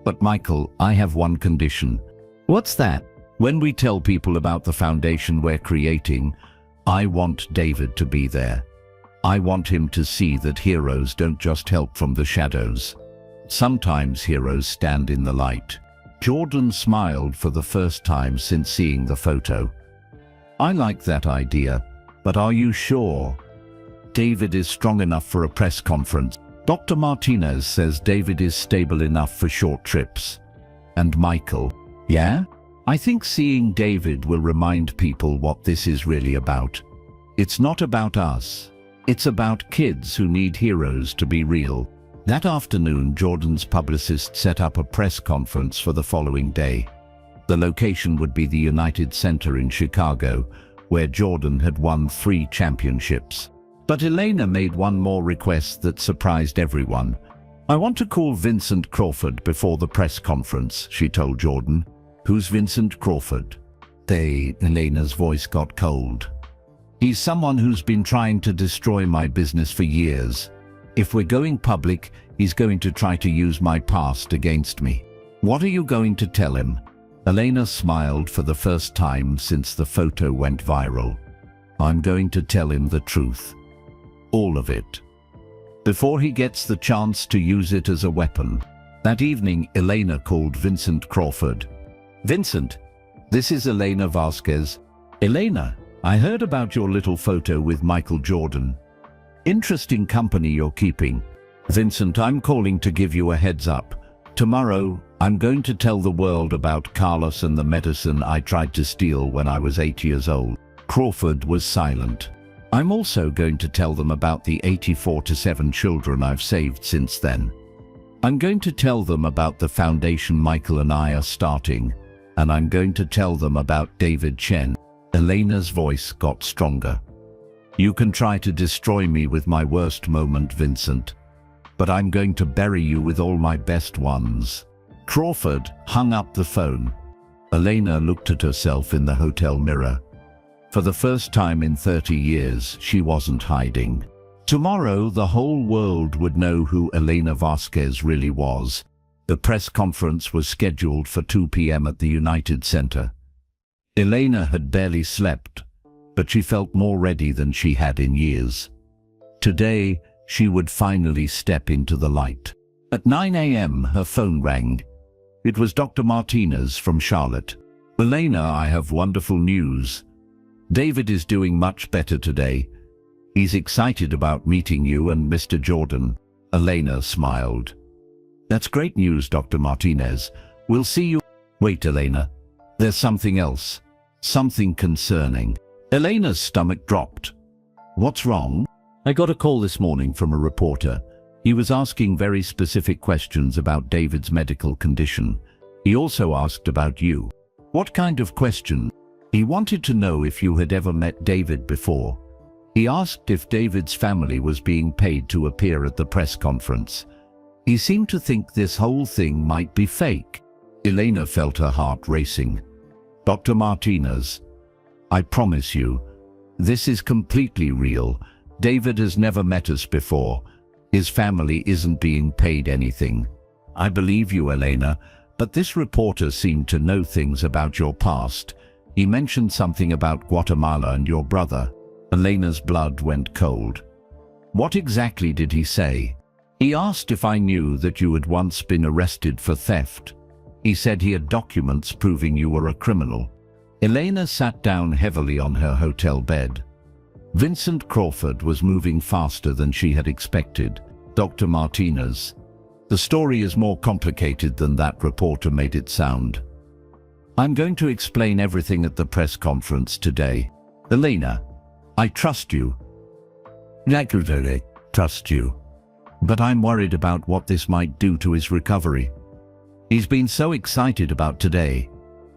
But Michael, I have one condition." "What's that?" "When we tell people about the foundation we're creating, I want David to be there. I want him to see that heroes don't just help from the shadows. Sometimes heroes stand in the light." Jordan smiled for the first time since seeing the photo. "I like that idea. But are you sure David is strong enough for a press conference? Dr. Martinez says David is stable enough for short trips. And Michael, yeah? I think seeing David will remind people what this is really about. It's not about us. It's about kids who need heroes to be real. That afternoon, Jordan's publicist set up a press conference for the following day. The location would be the United Center in Chicago, where Jordan had won 3 championships. But Elena made one more request that surprised everyone. I want to call Vincent Crawford before the press conference, she told Jordan. Who's Vincent Crawford? Elena's voice got cold. He's someone who's been trying to destroy my business for years. If we're going public, he's going to try to use my past against me. What are you going to tell him? Elena smiled for the first time since the photo went viral. I'm going to tell him the truth. All of it. Before he gets the chance to use it as a weapon. That evening, Elena called Vincent Crawford. Vincent, this is Elena Vasquez. Elena, I heard about your little photo with Michael Jordan. Interesting company you're keeping. Vincent, I'm calling to give you a heads up. Tomorrow, I'm going to tell the world about Carlos and the medicine I tried to steal when I was 8 years old. Crawford was silent. I'm also going to tell them about the 84 to 7 children I've saved since then. I'm going to tell them about the foundation Michael and I are starting, and I'm going to tell them about David Chen. Elena's voice got stronger. You can try to destroy me with my worst moment, Vincent, but I'm going to bury you with all my best ones. Crawford hung up the phone. Elena looked at herself in the hotel mirror. For the first time in 30 years, she wasn't hiding. Tomorrow, the whole world would know who Elena Vasquez really was. The press conference was scheduled for 2 p.m. at the United Center. Elena had barely slept, but she felt more ready than she had in years. Today, she would finally step into the light. At 9 a.m., her phone rang. It was Dr. Martinez from Charlotte. Elena, I have wonderful news. David is doing much better today. He's excited about meeting you and Mr. Jordan. Elena smiled. That's great news, Dr. Martinez. We'll see you. Wait, Elena. There's something else. Something concerning. Elena's stomach dropped. What's wrong? I got a call this morning from a reporter. He was asking very specific questions about David's medical condition. He also asked about you. What kind of question? He wanted to know if you had ever met David before. He asked if David's family was being paid to appear at the press conference. He seemed to think this whole thing might be fake. Elena felt her heart racing. Dr. Martinez, I promise you, this is completely real. David has never met us before. His family isn't being paid anything. I believe you, Elena, but this reporter seemed to know things about your past. He mentioned something about Guatemala and your brother. Elena's blood went cold. What exactly did he say? He asked if I knew that you had once been arrested for theft. He said he had documents proving you were a criminal. Elena sat down heavily on her hotel bed. Vincent Crawford was moving faster than she had expected. Dr. Martinez, the story is more complicated than that reporter made it sound. I'm going to explain everything at the press conference today. Elena, I trust you. I trust you. But I'm worried about what this might do to his recovery. He's been so excited about today.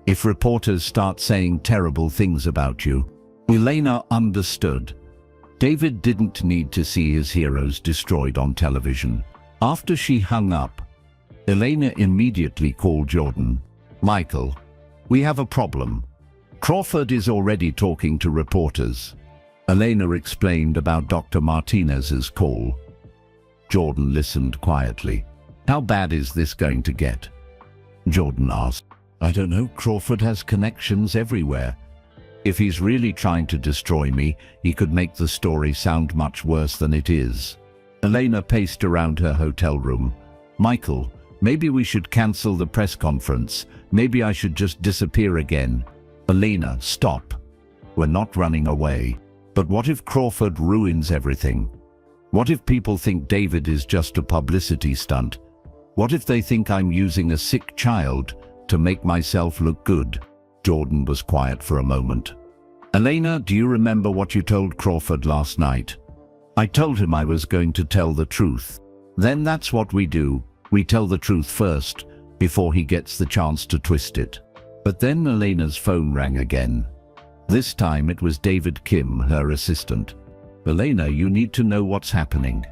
If reporters start saying terrible things about you. Elena understood. David didn't need to see his heroes destroyed on television. After she hung up, Elena immediately called Jordan. Michael, we have a problem. Crawford is already talking to reporters. Elena explained about Dr. Martinez's call. Jordan listened quietly. How bad is this going to get? Jordan asked. I don't know, Crawford has connections everywhere. If he's really trying to destroy me, he could make the story sound much worse than it is. Elena paced around her hotel room. Michael, maybe we should cancel the press conference. Maybe I should just disappear again. Elena, stop. We're not running away. But what if Crawford ruins everything? What if people think David is just a publicity stunt? What if they think I'm using a sick child to make myself look good? Jordan was quiet for a moment. Elena, do you remember what you told Crawford last night? I told him I was going to tell the truth. Then that's what we do. We tell the truth first, before he gets the chance to twist it. But then Elena's phone rang again. This time it was David Kim, her assistant. Elena, you need to know what's happening.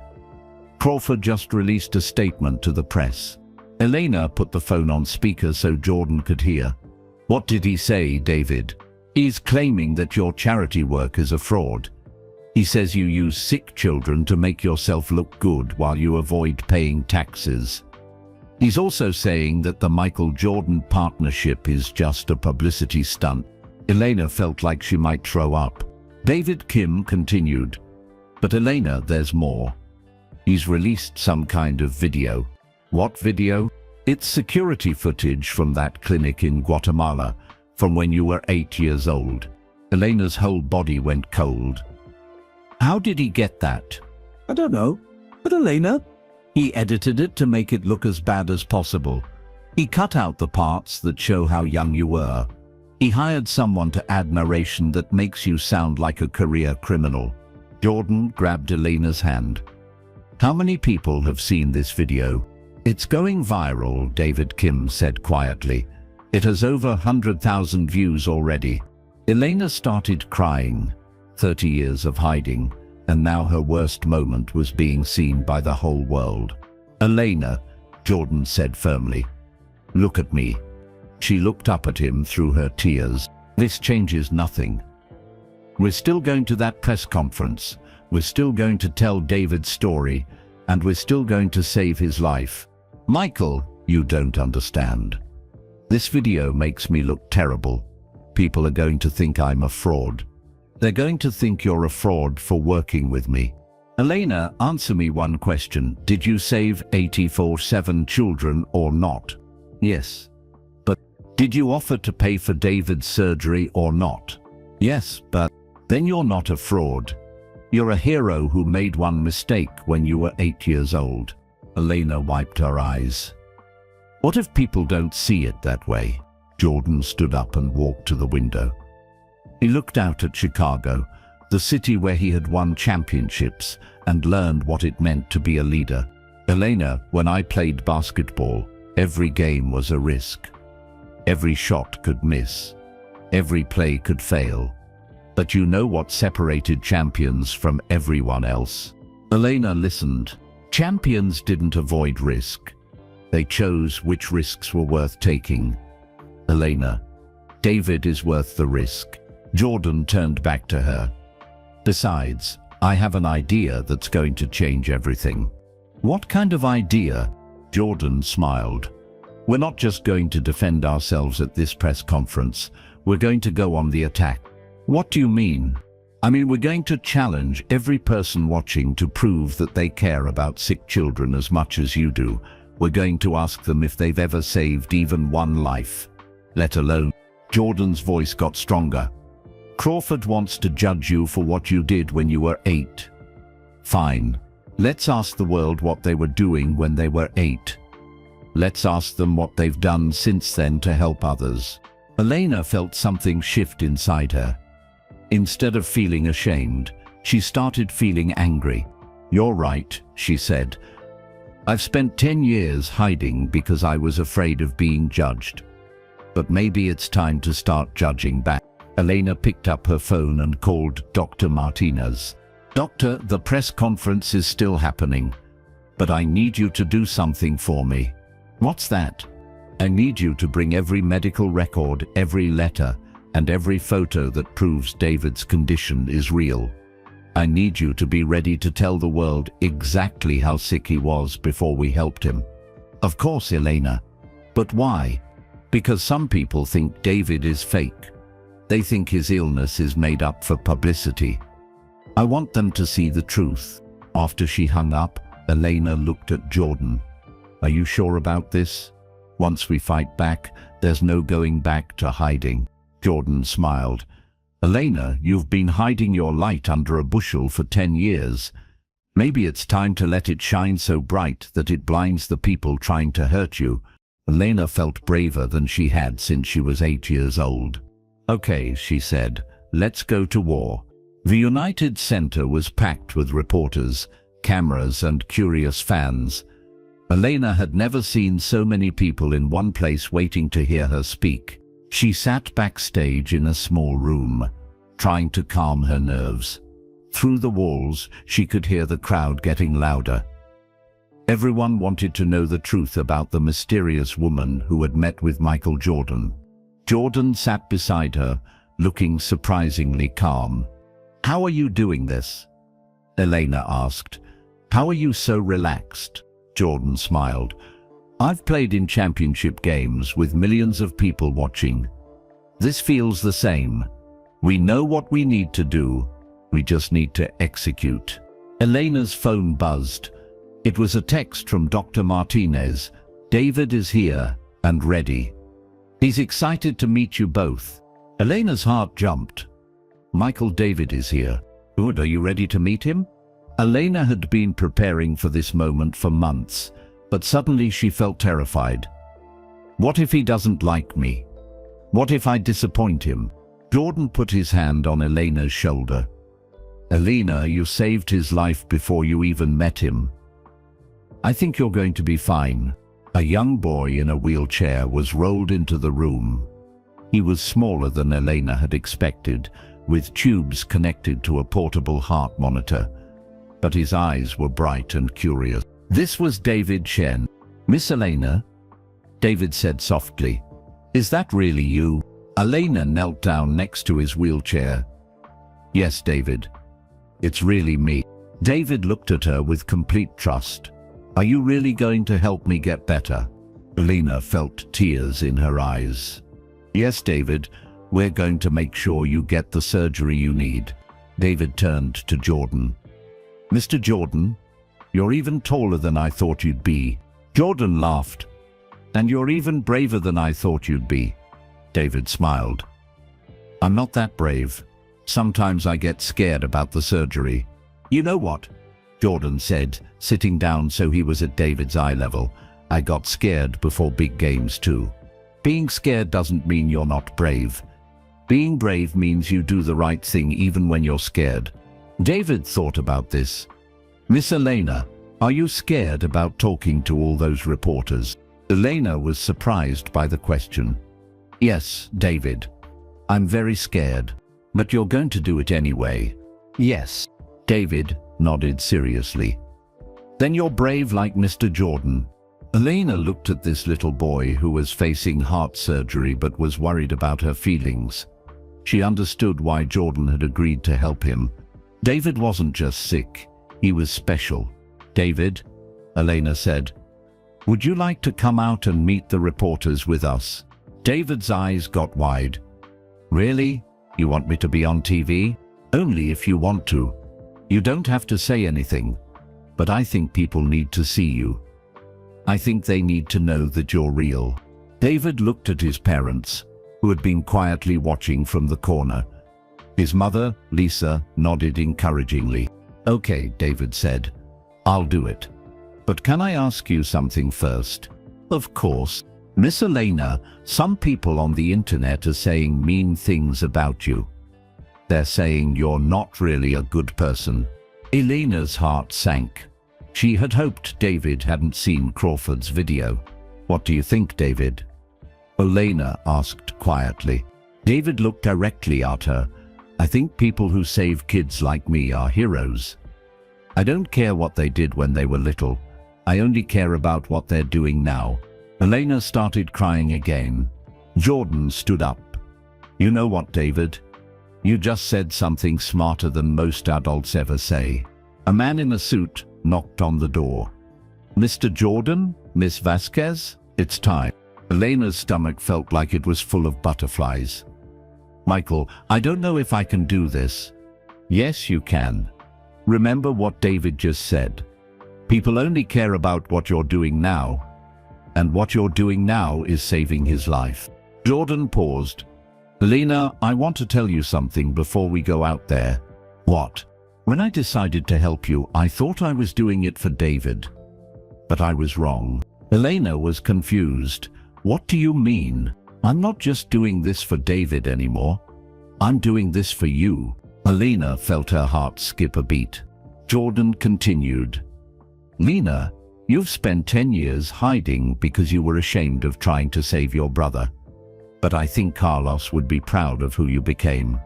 Crawford just released a statement to the press. Elena put the phone on speaker so Jordan could hear. What did he say, David? He's claiming that your charity work is a fraud. He says you use sick children to make yourself look good while you avoid paying taxes. He's also saying that the Michael Jordan partnership is just a publicity stunt. Elena felt like she might throw up. David Kim continued, but Elena, there's more. He's released some kind of video. What video? It's security footage from that clinic in Guatemala, from when you were 8 years old. Elena's whole body went cold. How did he get that? I don't know. But Elena? He edited it to make it look as bad as possible. He cut out the parts that show how young you were. He hired someone to add narration that makes you sound like a career criminal. Jordan grabbed Elena's hand. How many people have seen this video? It's going viral, David Kim said quietly. It has over 100,000 views already. Elena started crying. 30 years of hiding, and now her worst moment was being seen by the whole world. Elena, Jordan said firmly, look at me. She looked up at him through her tears. This changes nothing. We're still going to that press conference. We're still going to tell David's story, and we're still going to save his life. Michael, you don't understand. This video makes me look terrible. People are going to think I'm a fraud. They're going to think you're a fraud for working with me. Elena, answer me one question. Did you save 84/7 children or not? Yes. But did you offer to pay for David's surgery or not? Yes, but then you're not a fraud. You're a hero who made one mistake when you were 8 years old. Elena wiped her eyes. What if people don't see it that way? Jordan stood up and walked to the window. He looked out at Chicago, the city where he had won championships and learned what it meant to be a leader. Elena, when I played basketball, every game was a risk. Every shot could miss. Every play could fail. But you know what separated champions from everyone else? Elena listened. Champions didn't avoid risk. They chose which risks were worth taking. Elena, David is worth the risk. Jordan turned back to her. Besides, I have an idea that's going to change everything. What kind of idea? Jordan smiled. We're not just going to defend ourselves at this press conference. We're going to go on the attack. What do you mean? I mean, we're going to challenge every person watching to prove that they care about sick children as much as you do. We're going to ask them if they've ever saved even one life, let alone. Jordan's voice got stronger. Crawford wants to judge you for what you did when you were 8. Fine. Let's ask the world what they were doing when they were 8. Let's ask them what they've done since then to help others. Elena felt something shift inside her. Instead of feeling ashamed, she started feeling angry. You're right, she said. I've spent 10 years hiding because I was afraid of being judged. But maybe it's time to start judging back. Elena picked up her phone and called Dr. Martinez. Doctor, the press conference is still happening, but I need you to do something for me. What's that? I need you to bring every medical record, every letter, and every photo that proves David's condition is real. I need you to be ready to tell the world exactly how sick he was before we helped him. Of course, Elena. But why? Because some people think David is fake. They think his illness is made up for publicity. I want them to see the truth. After she hung up, Elena looked at Jordan. Are you sure about this? Once we fight back, there's no going back to hiding. Jordan smiled. Elena, you've been hiding your light under a bushel for 10 years. Maybe it's time to let it shine so bright that it blinds the people trying to hurt you. Elena felt braver than she had since she was 8 years old. Okay, she said, let's go to war. The United Center was packed with reporters, cameras, and curious fans. Elena had never seen so many people in one place waiting to hear her speak. She sat backstage in a small room, trying to calm her nerves. Through the walls, she could hear the crowd getting louder. Everyone wanted to know the truth about the mysterious woman who had met with Michael Jordan. Jordan sat beside her, looking surprisingly calm. "How are you doing this?" Elena asked. "How are you so relaxed?" Jordan smiled. "I've played in championship games with millions of people watching. This feels the same. We know what we need to do. We just need to execute." Elena's phone buzzed. It was a text from Dr. Martinez. "David is here and ready. He's excited to meet you both." Elena's heart jumped. "Michael David is here. Good, are you ready to meet him?" Elena had been preparing for this moment for months, but suddenly she felt terrified. What if he doesn't like me? What if I disappoint him? Jordan put his hand on Elena's shoulder. "Elena, you saved his life before you even met him. I think you're going to be fine." A young boy in a wheelchair was rolled into the room. He was smaller than Elena had expected, with tubes connected to a portable heart monitor. But his eyes were bright and curious. This was David Shen. "Miss Elena?" David said softly. "Is that really you?" Elena knelt down next to his wheelchair. "Yes, David. It's really me." David looked at her with complete trust. "Are you really going to help me get better?" Elena felt tears in her eyes. "Yes, David. We're going to make sure you get the surgery you need." David turned to Jordan. "Mr. Jordan, you're even taller than I thought you'd be." Jordan laughed. "And you're even braver than I thought you'd be." David smiled. "I'm not that brave. Sometimes I get scared about the surgery." "You know what?" Jordan said, sitting down so he was at David's eye level. "I got scared before big games too. Being scared doesn't mean you're not brave. Being brave means you do the right thing even when you're scared." David thought about this. "Miss Elena, are you scared about talking to all those reporters?" Elena was surprised by the question. "Yes, David. I'm very scared. But you're going to do it anyway." "Yes." David nodded seriously. "Then you're brave like Mr. Jordan." Elena looked at this little boy who was facing heart surgery but was worried about her feelings. She understood why Jordan had agreed to help him. David wasn't just sick, he was special. "David," Elena said, "would you like to come out and meet the reporters with us?" David's eyes got wide. "Really? You want me to be on TV?" "Only if you want to. You don't have to say anything. But I think people need to see you. I think they need to know that you're real." David looked at his parents, who had been quietly watching from the corner. His mother, Lisa, nodded encouragingly. "Okay," David said. "I'll do it. But can I ask you something first?" "Of course." "Miss Elena, some people on the internet are saying mean things about you. They're saying you're not really a good person." Elena's heart sank. She had hoped David hadn't seen Crawford's video. "What do you think, David?" Elena asked quietly. David looked directly at her. "I think people who save kids like me are heroes. I don't care what they did when they were little. I only care about what they're doing now." Elena started crying again. Jordan stood up. "You know what, David? You just said something smarter than most adults ever say." A man in a suit knocked on the door. "Mr. Jordan? Miss Vasquez? It's time." Elena's stomach felt like it was full of butterflies. "Michael, I don't know if I can do this." "Yes, you can. Remember what David just said. People only care about what you're doing now. And what you're doing now is saving his life." Jordan paused. Elena, I want to tell you something before we go out there. What? When I decided to help you, I thought I was doing it for David. But I was wrong. Elena was confused. What do you mean? I'm not just doing this for David anymore. I'm doing this for you. Elena felt her heart skip a beat. Jordan continued. Lena, you've spent 10 years hiding because you were ashamed of trying to save your brother. But I think Carlos would be proud of who you became.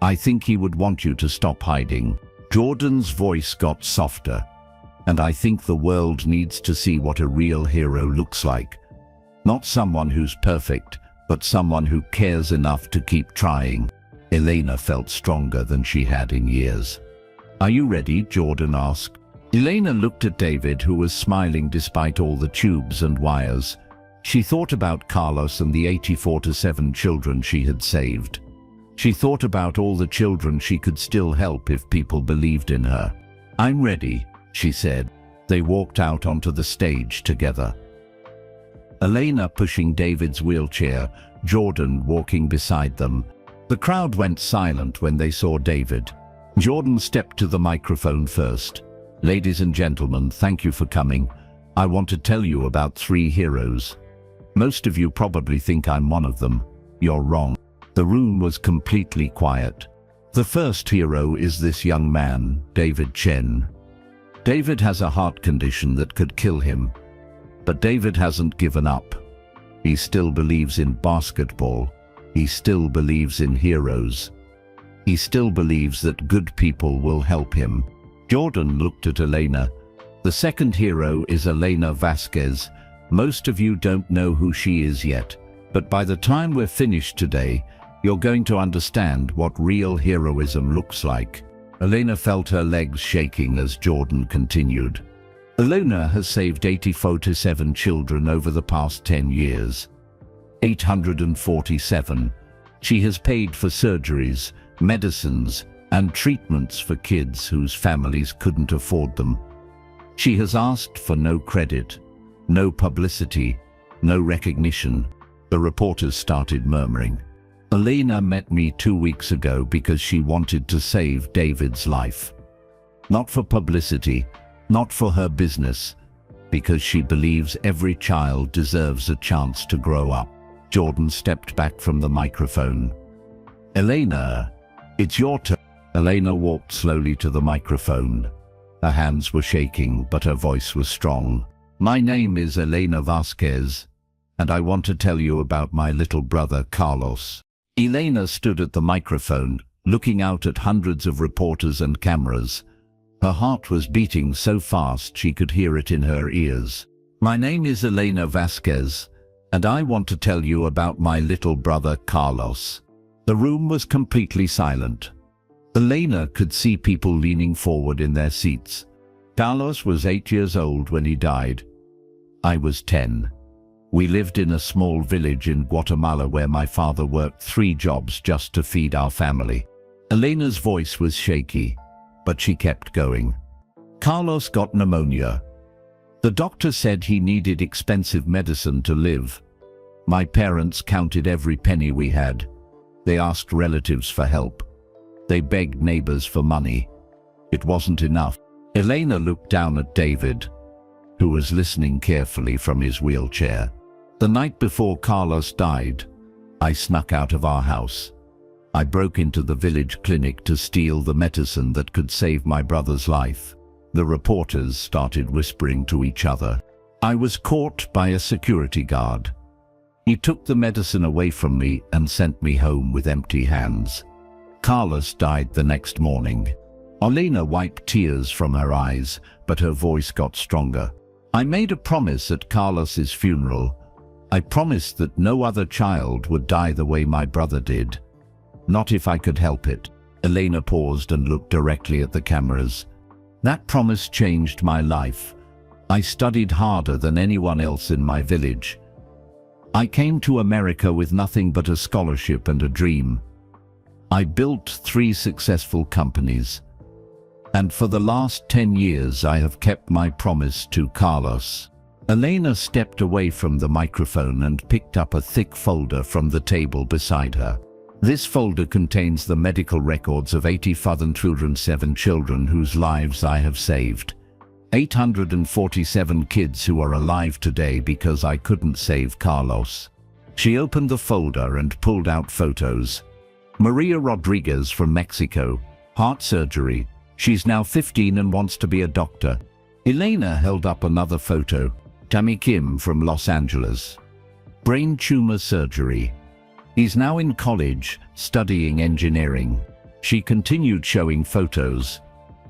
I think he would want you to stop hiding. Jordan's voice got softer. And I think the world needs to see what a real hero looks like. Not someone who's perfect, but someone who cares enough to keep trying. Elena felt stronger than she had in years. Are you ready? Jordan asked. Elena looked at David, who was smiling despite all the tubes and wires. She thought about Carlos and the 84-7 children she had saved. She thought about all the children she could still help if people believed in her. I'm ready, she said. They walked out onto the stage together. Elena pushing David's wheelchair, Jordan walking beside them. The crowd went silent when they saw David. Jordan stepped to the microphone first. Ladies and gentlemen, thank you for coming. I want to tell you about 3 heroes. Most of you probably think I'm one of them. You're wrong. The room was completely quiet. The first hero is this young man, David Chen. David has a heart condition that could kill him. But David hasn't given up. He still believes in basketball. He still believes in heroes. He still believes that good people will help him. Jordan looked at Elena. The second hero is Elena Vasquez. Most of you don't know who she is yet, but by the time we're finished today, you're going to understand what real heroism looks like. Elena felt her legs shaking as Jordan continued. Elena has saved 84-7 children over the past 10 years. 847. She has paid for surgeries, medicines, and treatments for kids whose families couldn't afford them. She has asked for no credit, no publicity, no recognition. The reporters started murmuring. Elena met me 2 weeks ago because she wanted to save David's life. Not for publicity, not for her business, because she believes every child deserves a chance to grow up. Jordan stepped back from the microphone. Elena, it's your turn. Elena walked slowly to the microphone. Her hands were shaking, but her voice was strong. My name is Elena Vasquez, and I want to tell you about my little brother, Carlos. Elena stood at the microphone, looking out at hundreds of reporters and cameras. Her heart was beating so fast she could hear it in her ears. My name is Elena Vasquez, and I want to tell you about my little brother, Carlos. The room was completely silent. Elena could see people leaning forward in their seats. Carlos was 8 years old when he died. I was 10. We lived in a small village in Guatemala where my father worked 3 jobs just to feed our family. Elena's voice was shaky, but she kept going. Carlos got pneumonia. The doctor said he needed expensive medicine to live. My parents counted every penny we had. They asked relatives for help. They begged neighbors for money. It wasn't enough. Elena looked down at David, who was listening carefully from his wheelchair. The night before Carlos died, I snuck out of our house. I broke into the village clinic to steal the medicine that could save my brother's life. The reporters started whispering to each other. I was caught by a security guard. He took the medicine away from me and sent me home with empty hands. Carlos died the next morning. Elena wiped tears from her eyes, but her voice got stronger. I made a promise at Carlos's funeral. I promised that no other child would die the way my brother did. Not if I could help it. Elena paused and looked directly at the cameras. That promise changed my life. I studied harder than anyone else in my village. I came to America with nothing but a scholarship and a dream. I built 3 successful companies. And for the last 10 years I have kept my promise to Carlos. Elena stepped away from the microphone and picked up a thick folder from the table beside her. This folder contains the medical records of 87 children whose lives I have saved. 847 kids who are alive today because I couldn't save Carlos. She opened the folder and pulled out photos. Maria Rodriguez from Mexico, heart surgery. She's now 15 and wants to be a doctor. Elena held up another photo. Tammy Kim from Los Angeles. Brain tumor surgery. He's now in college, studying engineering. She continued showing photos,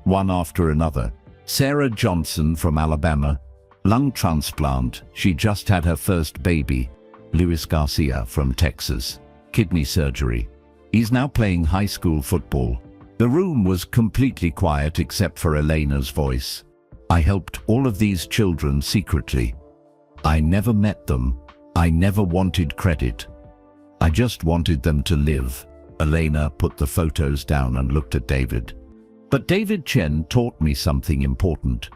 one after another. Sarah Johnson from Alabama. Lung transplant. She just had her first baby. Luis Garcia from Texas. Kidney surgery. He's now playing high school football. The room was completely quiet except for Elena's voice. I helped all of these children secretly. I never met them. I never wanted credit. I just wanted them to live. Elena put the photos down and looked at David. But David Chen taught me something important.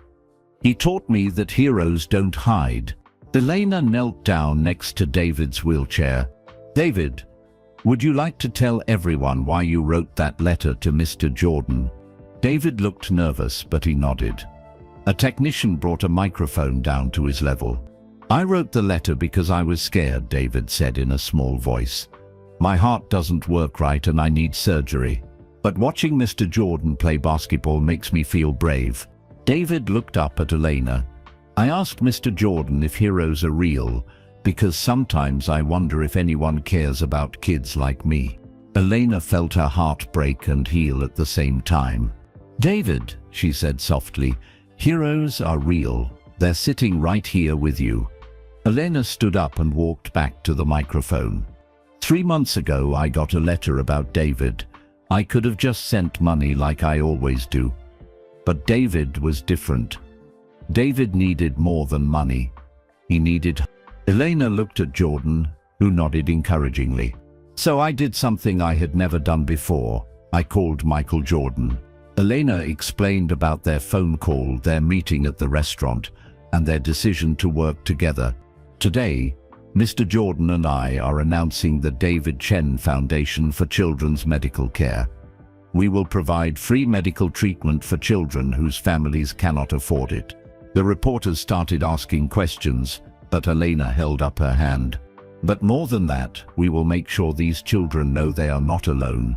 He taught me that heroes don't hide. Elena knelt down next to David's wheelchair. David, would you like to tell everyone why you wrote that letter to Mr. Jordan? David looked nervous, but he nodded. A technician brought a microphone down to his level. I wrote the letter because I was scared, David said in a small voice. My heart doesn't work right and I need surgery. But watching Mr. Jordan play basketball makes me feel brave. David looked up at Elena. I asked Mr. Jordan if heroes are real, because sometimes I wonder if anyone cares about kids like me. Elena felt her heart break and heal at the same time. David, she said softly, heroes are real. They're sitting right here with you. Elena stood up and walked back to the microphone. 3 months ago, I got a letter about David. I could have just sent money like I always do. But David was different. David needed more than money. He needed... Elena looked at Jordan, who nodded encouragingly. So I did something I had never done before. I called Michael Jordan. Elena explained about their phone call, their meeting at the restaurant, and their decision to work together. Today, Mr. Jordan and I are announcing the David Chen Foundation for Children's Medical Care. We will provide free medical treatment for children whose families cannot afford it. The reporters started asking questions, but Elena held up her hand. But more than that, we will make sure these children know they are not alone.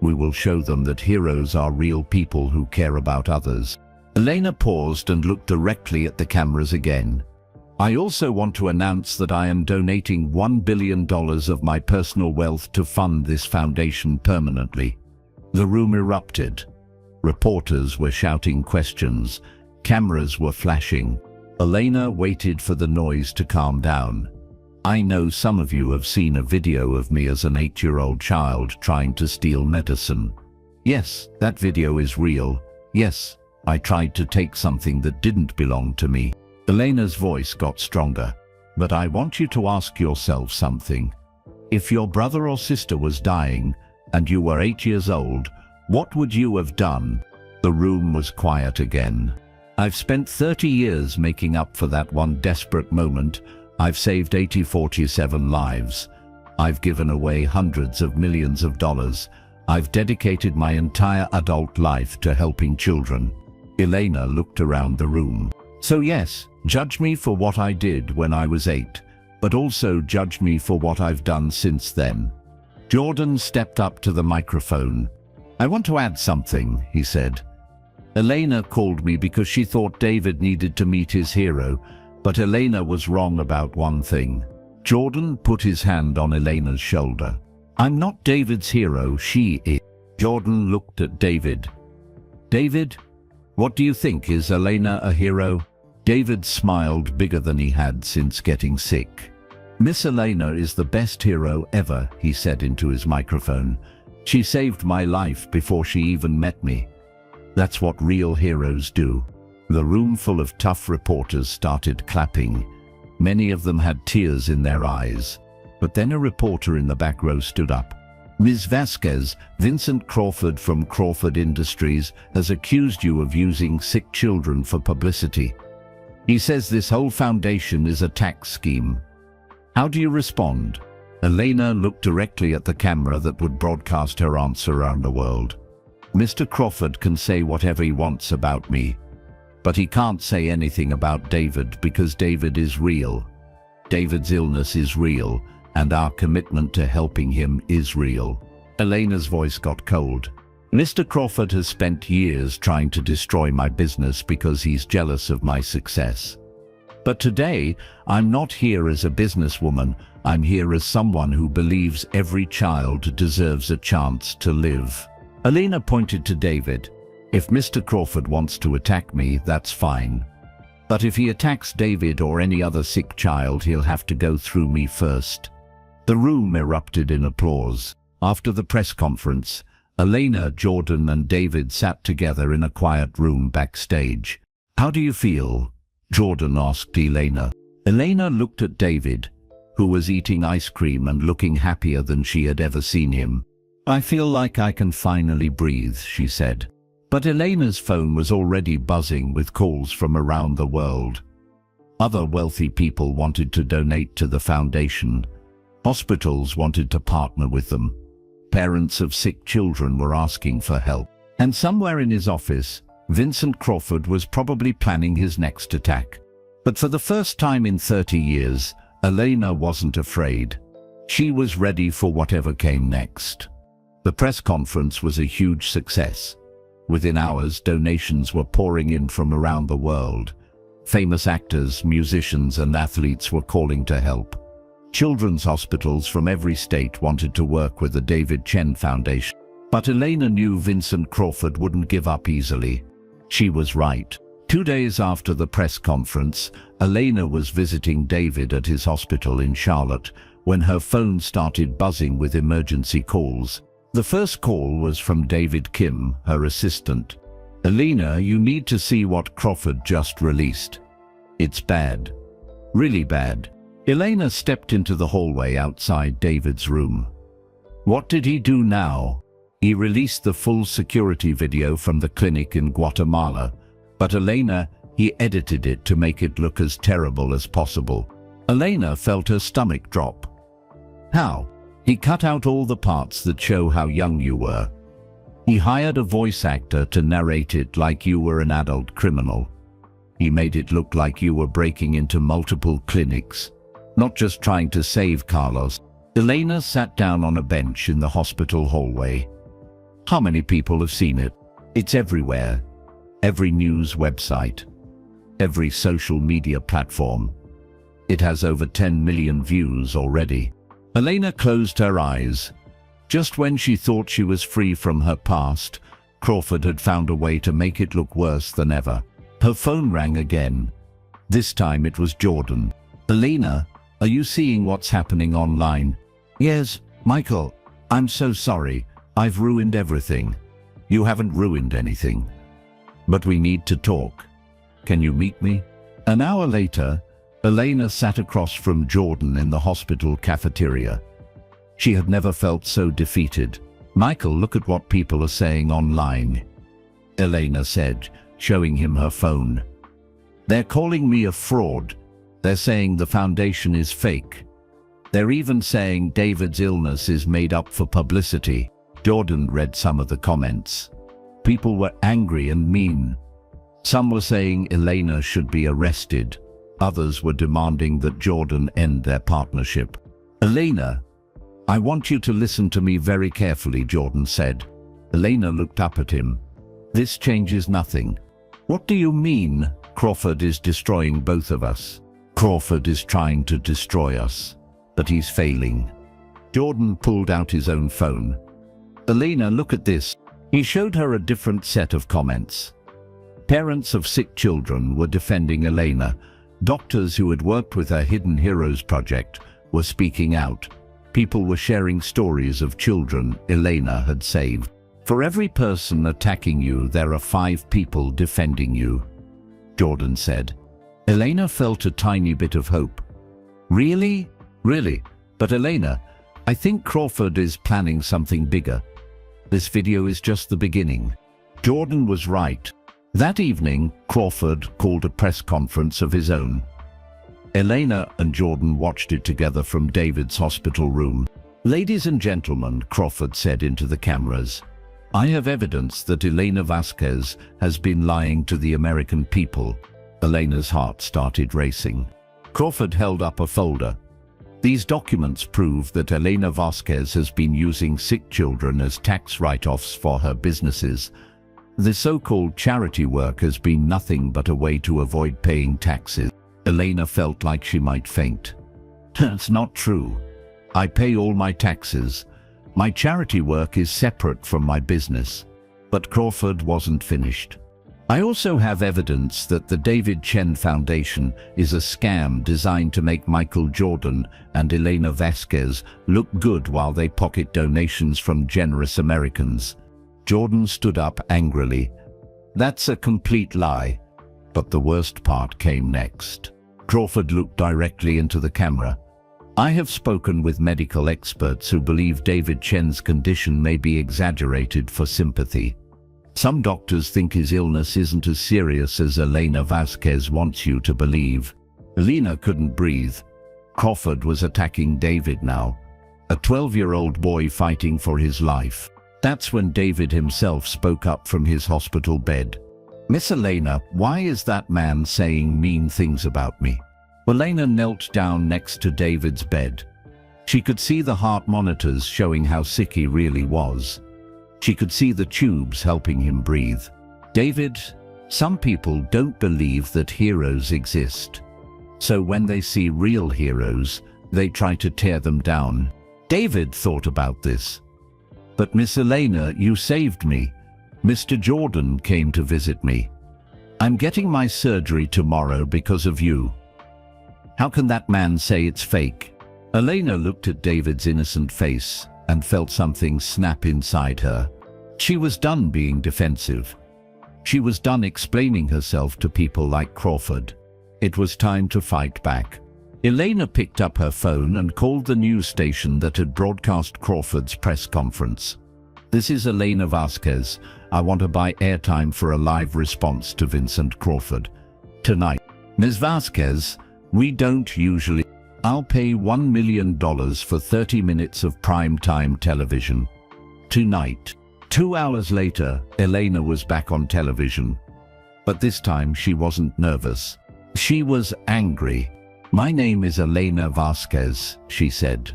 We will show them that heroes are real people who care about others. Elena paused and looked directly at the cameras again. I also want to announce that I am donating $1 billion of my personal wealth to fund this foundation permanently. The room erupted. Reporters were shouting questions. Cameras were flashing. Elena waited for the noise to calm down. I know some of you have seen a video of me as an 8-year-old child trying to steal medicine. Yes, that video is real. Yes, I tried to take something that didn't belong to me. Elena's voice got stronger. But I want you to ask yourself something. If your brother or sister was dying and you were 8 years old, what would you have done? The room was quiet again. I've spent 30 years making up for that one desperate moment. I've saved 47 lives. I've given away hundreds of millions of dollars. I've dedicated my entire adult life to helping children. Elena looked around the room. So yes, judge me for what I did when I was 8, but also judge me for what I've done since then. Jordan stepped up to the microphone. I want to add something, he said. Elena called me because she thought David needed to meet his hero, but Elena was wrong about one thing. Jordan put his hand on Elena's shoulder. I'm not David's hero, she is. Jordan looked at David. David, what do you think? Is Elena a hero? David smiled bigger than he had since getting sick. Miss Elena is the best hero ever, he said into his microphone. She saved my life before she even met me. That's what real heroes do. The room full of tough reporters started clapping. Many of them had tears in their eyes. But then a reporter in the back row stood up. Ms. Vasquez, Vincent Crawford from Crawford Industries has accused you of using sick children for publicity. He says this whole foundation is a tax scheme. How do you respond? Elena looked directly at the camera that would broadcast her answer around the world. Mr. Crawford can say whatever he wants about me, but he can't say anything about David because David is real. David's illness is real, and our commitment to helping him is real. Elena's voice got cold. Mr. Crawford has spent years trying to destroy my business because he's jealous of my success. But today, I'm not here as a businesswoman. I'm here as someone who believes every child deserves a chance to live. Elena pointed to David. If Mr. Crawford wants to attack me, that's fine. But if he attacks David or any other sick child, he'll have to go through me first. The room erupted in applause. After the press conference, Elena, Jordan, and David sat together in a quiet room backstage. "How do you feel?" Jordan asked Elena. Elena looked at David, who was eating ice cream and looking happier than she had ever seen him. "I feel like I can finally breathe," she said. But Elena's phone was already buzzing with calls from around the world. Other wealthy people wanted to donate to the foundation. Hospitals wanted to partner with them. Parents of sick children were asking for help. And somewhere in his office, Vincent Crawford was probably planning his next attack. But for the first time in 30 years, Elena wasn't afraid. She was ready for whatever came next. The press conference was a huge success. Within hours, donations were pouring in from around the world. Famous actors, musicians, and athletes were calling to help. Children's hospitals from every state wanted to work with the David Chen Foundation. But Elena knew Vincent Crawford wouldn't give up easily. She was right. 2 days after the press conference, Elena was visiting David at his hospital in Charlotte when her phone started buzzing with emergency calls. The first call was from David Kim, her assistant. "Elena, you need to see what Crawford just released. It's bad. Really bad." Elena stepped into the hallway outside David's room. What did he do now? He released the full security video from the clinic in Guatemala, but Elena, he edited it to make it look as terrible as possible. Elena felt her stomach drop. How? He cut out all the parts that show how young you were. He hired a voice actor to narrate it like you were an adult criminal. He made it look like you were breaking into multiple clinics, not just trying to save Carlos. Elena sat down on a bench in the hospital hallway. How many people have seen it? It's everywhere. Every news website. Every social media platform. It has over 10 million views already. Elena closed her eyes. Just when she thought she was free from her past, Crawford had found a way to make it look worse than ever. Her phone rang again. This time it was Jordan. "Elena, are you seeing what's happening online?" "Yes, Michael. I'm so sorry. I've ruined everything." "You haven't ruined anything. But we need to talk. Can you meet me?" An hour later, Elena sat across from Jordan in the hospital cafeteria. She had never felt so defeated. "Michael, look at what people are saying online," Elena said, showing him her phone. "They're calling me a fraud. They're saying the foundation is fake. They're even saying David's illness is made up for publicity." Jordan read some of the comments. People were angry and mean. Some were saying Elena should be arrested. Others were demanding that Jordan end their partnership. "Elena, I want you to listen to me very carefully," Jordan said. Elena looked up at him. "This changes nothing." "What do you mean? Crawford is destroying both of us." "Crawford is trying to destroy us, but he's failing." Jordan pulled out his own phone. "Elena, look at this." He showed her a different set of comments. Parents of sick children were defending Elena. Doctors who had worked with her Hidden Heroes project were speaking out. People were sharing stories of children Elena had saved. "For every person attacking you, there are 5 people defending you," Jordan said. Elena felt a tiny bit of hope. "Really? Really? But Elena, I think Crawford is planning something bigger. This video is just the beginning." Jordan was right. That evening, Crawford called a press conference of his own. Elena and Jordan watched it together from David's hospital room. "Ladies and gentlemen," Crawford said into the cameras, "I have evidence that Elena Vasquez has been lying to the American people." Elena's heart started racing. Crawford held up a folder. "These documents prove that Elena Vasquez has been using sick children as tax write-offs for her businesses. The so-called charity work has been nothing but a way to avoid paying taxes." Elena felt like she might faint. "That's not true. I pay all my taxes. My charity work is separate from my business." But Crawford wasn't finished. "I also have evidence that the David Chen Foundation is a scam designed to make Michael Jordan and Elena Vasquez look good while they pocket donations from generous Americans." Jordan stood up angrily. "That's a complete lie." But the worst part came next. Crawford looked directly into the camera. "I have spoken with medical experts who believe David Chen's condition may be exaggerated for sympathy. Some doctors think his illness isn't as serious as Elena Vasquez wants you to believe." Elena couldn't breathe. Crawford was attacking David now, a 12-year-old boy fighting for his life. That's when David himself spoke up from his hospital bed. "Miss Elena, why is that man saying mean things about me?" Elena knelt down next to David's bed. She could see the heart monitors showing how sick he really was. She could see the tubes helping him breathe. "David, some people don't believe that heroes exist. So when they see real heroes, they try to tear them down." David thought about this. "But Miss Elena, you saved me. Mr. Jordan came to visit me. I'm getting my surgery tomorrow because of you. How can that man say it's fake?" Elena looked at David's innocent face and felt something snap inside her. She was done being defensive. She was done explaining herself to people like Crawford. It was time to fight back. Elena picked up her phone and called the news station that had broadcast Crawford's press conference. "This is Elena Vasquez. I want to buy airtime for a live response to Vincent Crawford. Tonight." "Ms. Vasquez, we don't usually. I'll pay $1 million for 30 minutes of prime-time television. Tonight." 2 hours later, Elena was back on television. But this time she wasn't nervous. She was angry. "My name is Elena Vasquez," she said,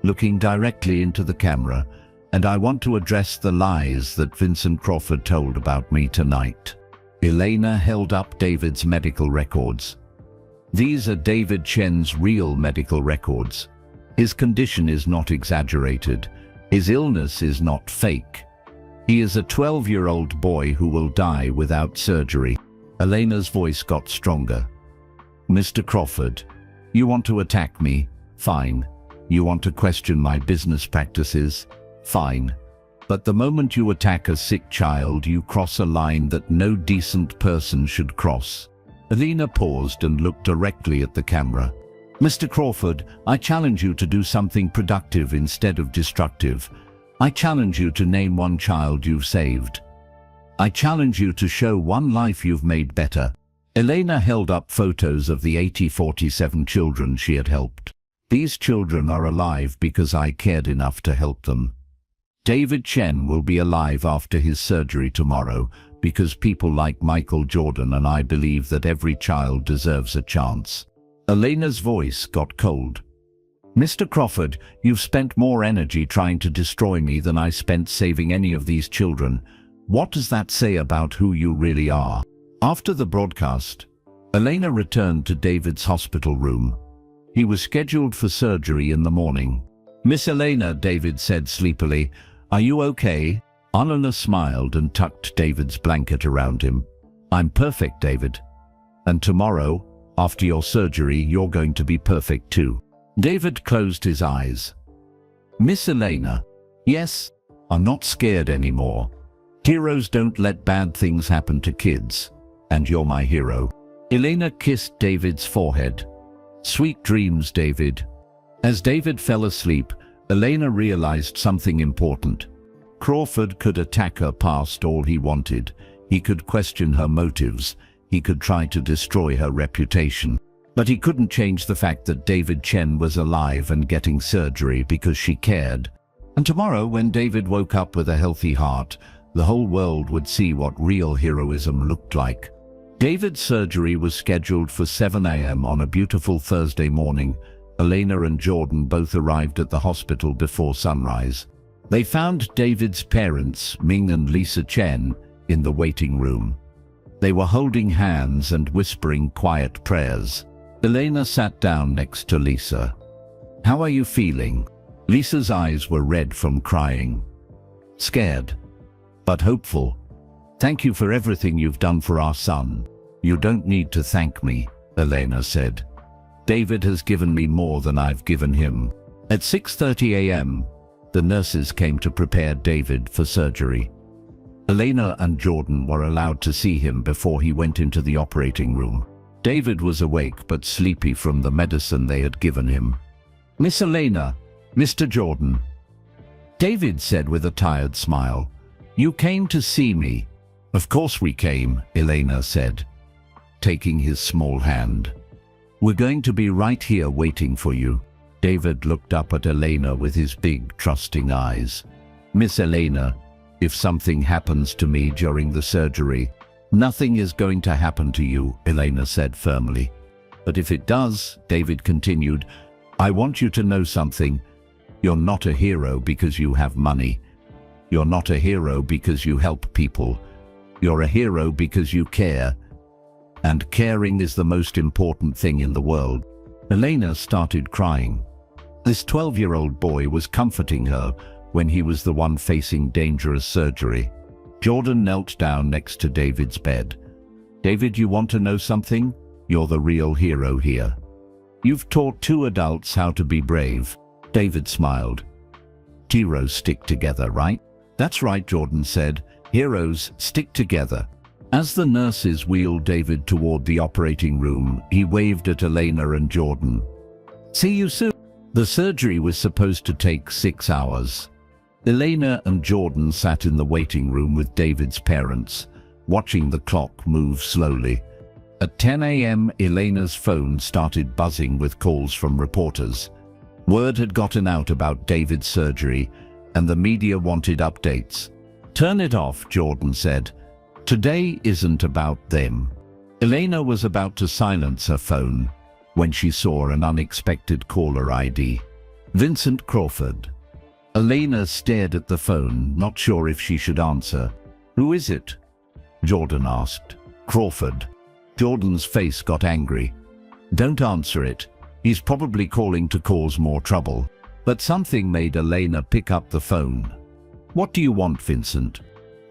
looking directly into the camera, "and I want to address the lies that Vincent Crawford told about me tonight." Elena held up David's medical records. "These are David Chen's real medical records. His condition is not exaggerated. His illness is not fake. He is a 12-year-old boy who will die without surgery." Elena's voice got stronger. "Mr. Crawford, you want to attack me? Fine. You want to question my business practices? Fine. But the moment you attack a sick child, you cross a line that no decent person should cross." Elena paused and looked directly at the camera. "Mr. Crawford, I challenge you to do something productive instead of destructive. I challenge you to name one child you've saved. I challenge you to show one life you've made better." Elena held up photos of the 47 children she had helped. "These children are alive because I cared enough to help them. David Chen will be alive after his surgery tomorrow because people like Michael Jordan and I believe that every child deserves a chance." Elena's voice got cold. "Mr. Crawford, you've spent more energy trying to destroy me than I spent saving any of these children. What does that say about who you really are?" After the broadcast, Elena returned to David's hospital room. He was scheduled for surgery in the morning. "Miss Elena," David said sleepily, "are you okay?" Elena smiled and tucked David's blanket around him. "I'm perfect, David. And tomorrow, after your surgery, you're going to be perfect too." David closed his eyes. "Miss Elena, yes, I'm not scared anymore. Heroes don't let bad things happen to kids. And you're my hero." Elena kissed David's forehead. "Sweet dreams, David." As David fell asleep, Elena realized something important. Crawford could attack her past all he wanted. He could question her motives. He could try to destroy her reputation. But he couldn't change the fact that David Chen was alive and getting surgery because she cared. And tomorrow, when David woke up with a healthy heart, the whole world would see what real heroism looked like. David's surgery was scheduled for 7 a.m. on a beautiful Thursday morning. Elena and Jordan both arrived at the hospital before sunrise. They found David's parents, Ming and Lisa Chen, in the waiting room. They were holding hands and whispering quiet prayers. Elena sat down next to Lisa. "How are you feeling?" Lisa's eyes were red from crying. "Scared, but hopeful. Thank you for everything you've done for our son." "You don't need to thank me," Elena said. "David has given me more than I've given him." At 6:30 a.m., the nurses came to prepare David for surgery. Elena and Jordan were allowed to see him before he went into the operating room. David was awake but sleepy from the medicine they had given him. "Miss Elena, Mr. Jordan," David said with a tired smile. "You came to see me." "Of course we came," Elena said, taking his small hand. "We're going to be right here waiting for you." David looked up at Elena with his big, trusting eyes. "Miss Elena, if something happens to me during the surgery, nothing is going to happen to you," Elena said firmly. "But if it does," David continued, "I want you to know something. You're not a hero because you have money. You're not a hero because you help people. You're a hero because you care. And caring is the most important thing in the world." Elena started crying. This 12-year-old boy was comforting her when he was the one facing dangerous surgery. Jordan knelt down next to David's bed. "David, you want to know something? You're the real hero here. You've taught 2 adults how to be brave." David smiled. "Heroes stick together, right?" "That's right," Jordan said. "Heroes stick together." As the nurses wheeled David toward the operating room, he waved at Elena and Jordan. "See you soon." The surgery was supposed to take 6 hours. Elena and Jordan sat in the waiting room with David's parents, watching the clock move slowly. At 10 a.m., Elena's phone started buzzing with calls from reporters. Word had gotten out about David's surgery, and the media wanted updates. "Turn it off," Jordan said. "Today isn't about them." Elena was about to silence her phone when she saw an unexpected caller ID. Vincent Crawford. Elena stared at the phone, not sure if she should answer. "Who is it?" Jordan asked. "Crawford." Jordan's face got angry. "Don't answer it. He's probably calling to cause more trouble." But something made Elena pick up the phone. "What do you want, Vincent?"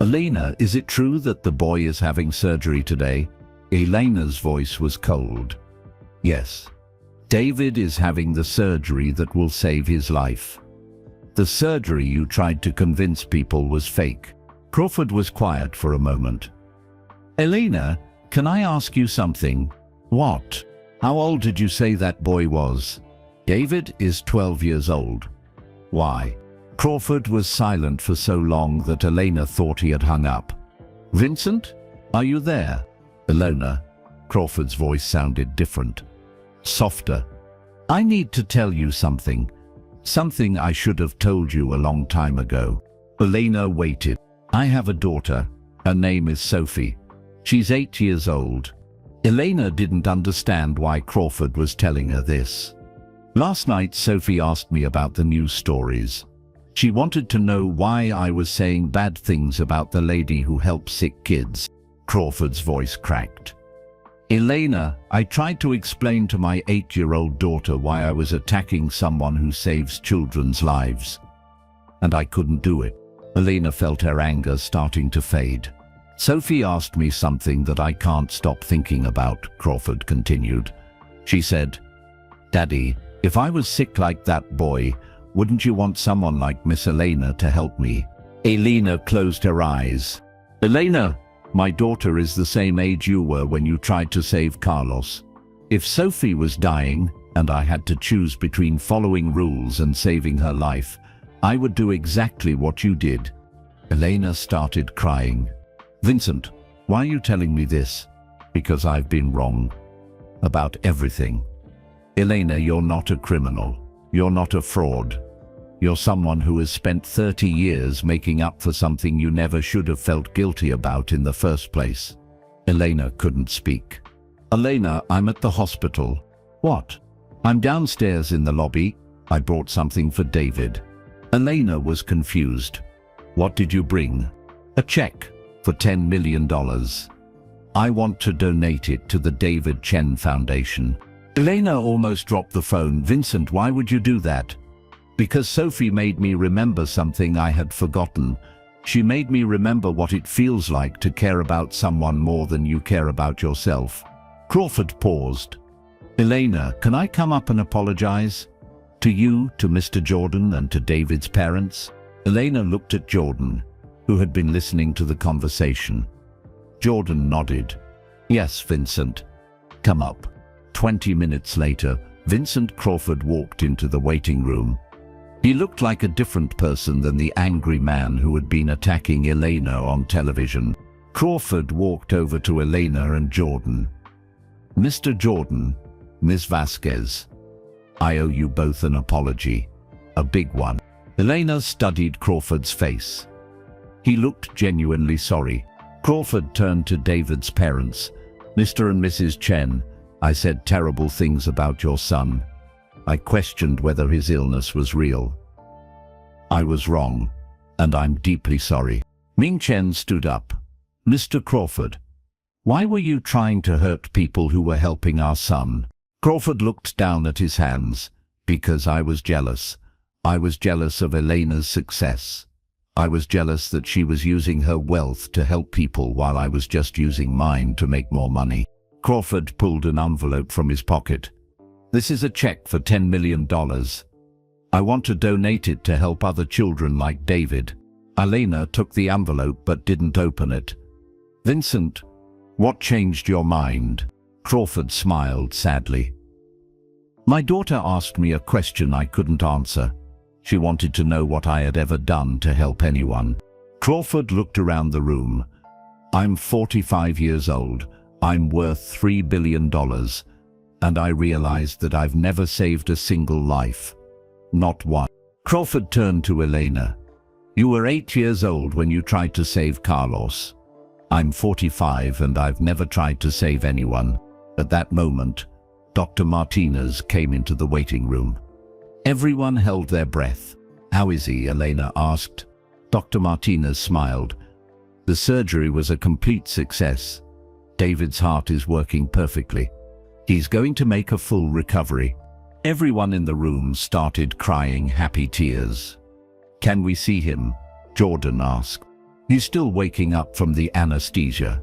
"Elena, is it true that the boy is having surgery today?" Elena's voice was cold. "Yes. David is having the surgery that will save his life. The surgery you tried to convince people was fake." Crawford was quiet for a moment. "Elena, can I ask you something?" "What?" "How old did you say that boy was?" "David is 12 years old." "Why?" Crawford was silent for so long that Elena thought he had hung up. "Vincent, are you there?" "Elena." Crawford's voice sounded different. Softer. "I need to tell you something. Something I should have told you a long time ago." Elena waited. "I have a daughter. Her name is Sophie. She's 8 years old." Elena didn't understand why Crawford was telling her this. "Last night Sophie asked me about the news stories. She wanted to know why I was saying bad things about the lady who helps sick kids." Crawford's voice cracked. "Elena, I tried to explain to my 8-year-old daughter why I was attacking someone who saves children's lives. And I couldn't do it." Elena felt her anger starting to fade. "Sophie asked me something that I can't stop thinking about," Crawford continued. She said, "Daddy, if I was sick like that boy, wouldn't you want someone like Miss Elena to help me?" Elena closed her eyes. "Elena, my daughter is the same age you were when you tried to save Carlos. If Sophie was dying and I had to choose between following rules and saving her life, I would do exactly what you did." Elena started crying. "Vincent, why are you telling me this?" "Because I've been wrong. about everything. Elena, you're not a criminal. You're not a fraud. You're someone who has spent 30 years making up for something you never should have felt guilty about in the first place. Elena couldn't speak. Elena, I'm at the hospital. What? I'm downstairs in the lobby. I brought something for David. Elena was confused. What did you bring? A check for $10 million. I want to donate it to the David Chen Foundation. Elena almost dropped the phone. Vincent, why would you do that? Because Sophie made me remember something I had forgotten. She made me remember what it feels like to care about someone more than you care about yourself. Crawford paused. Elena, can I come up and apologize? To you, to Mr. Jordan, and to David's parents? Elena looked at Jordan, who had been listening to the conversation. Jordan nodded. Yes, Vincent. Come up. 20 minutes later, Vincent Crawford walked into the waiting room. He looked like a different person than the angry man who had been attacking Elena on television. Crawford walked over to Elena and Jordan. Mr. Jordan, Ms. Vasquez, I owe you both an apology, a big one. Elena studied Crawford's face. He looked genuinely sorry. Crawford turned to David's parents. Mr. and Mrs. Chen, I said terrible things about your son. I questioned whether his illness was real. I was wrong, and I'm deeply sorry. Ming Chen stood up. Mr. Crawford, why were you trying to hurt people who were helping our son? Crawford looked down at his hands. Because I was jealous. I was jealous of Elena's success. I was jealous that she was using her wealth to help people while I was just using mine to make more money. Crawford pulled an envelope from his pocket. This is a check for $10 million. I want to donate it to help other children like David. Elena took the envelope but didn't open it. Vincent, what changed your mind? Crawford smiled sadly. My daughter asked me a question I couldn't answer. She wanted to know what I had ever done to help anyone. Crawford looked around the room. I'm 45 years old. I'm worth $3 billion. And I realized that I've never saved a single life. Not one. Crawford turned to Elena. You were 8 years old when you tried to save Carlos. I'm 45 and I've never tried to save anyone. At that moment, Dr. Martinez came into the waiting room. Everyone held their breath. How is he? Elena asked. Dr. Martinez smiled. The surgery was a complete success. David's heart is working perfectly. He's going to make a full recovery. Everyone in the room started crying happy tears. Can we see him? Jordan asked. He's still waking up from the anesthesia.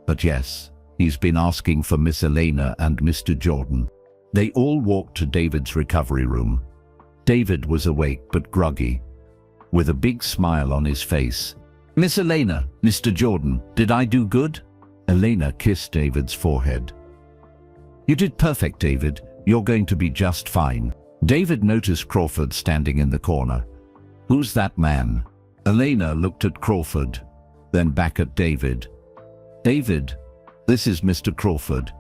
But yes, he's been asking for Miss Elena and Mr. Jordan. They all walked to David's recovery room. David was awake but groggy, with a big smile on his face. Miss Elena, Mr. Jordan, did I do good? Elena kissed David's forehead. You did perfect, David. You're going to be just fine. David noticed Crawford standing in the corner. Who's that man? Elena looked at Crawford, then back at David. David, this is Mr. Crawford.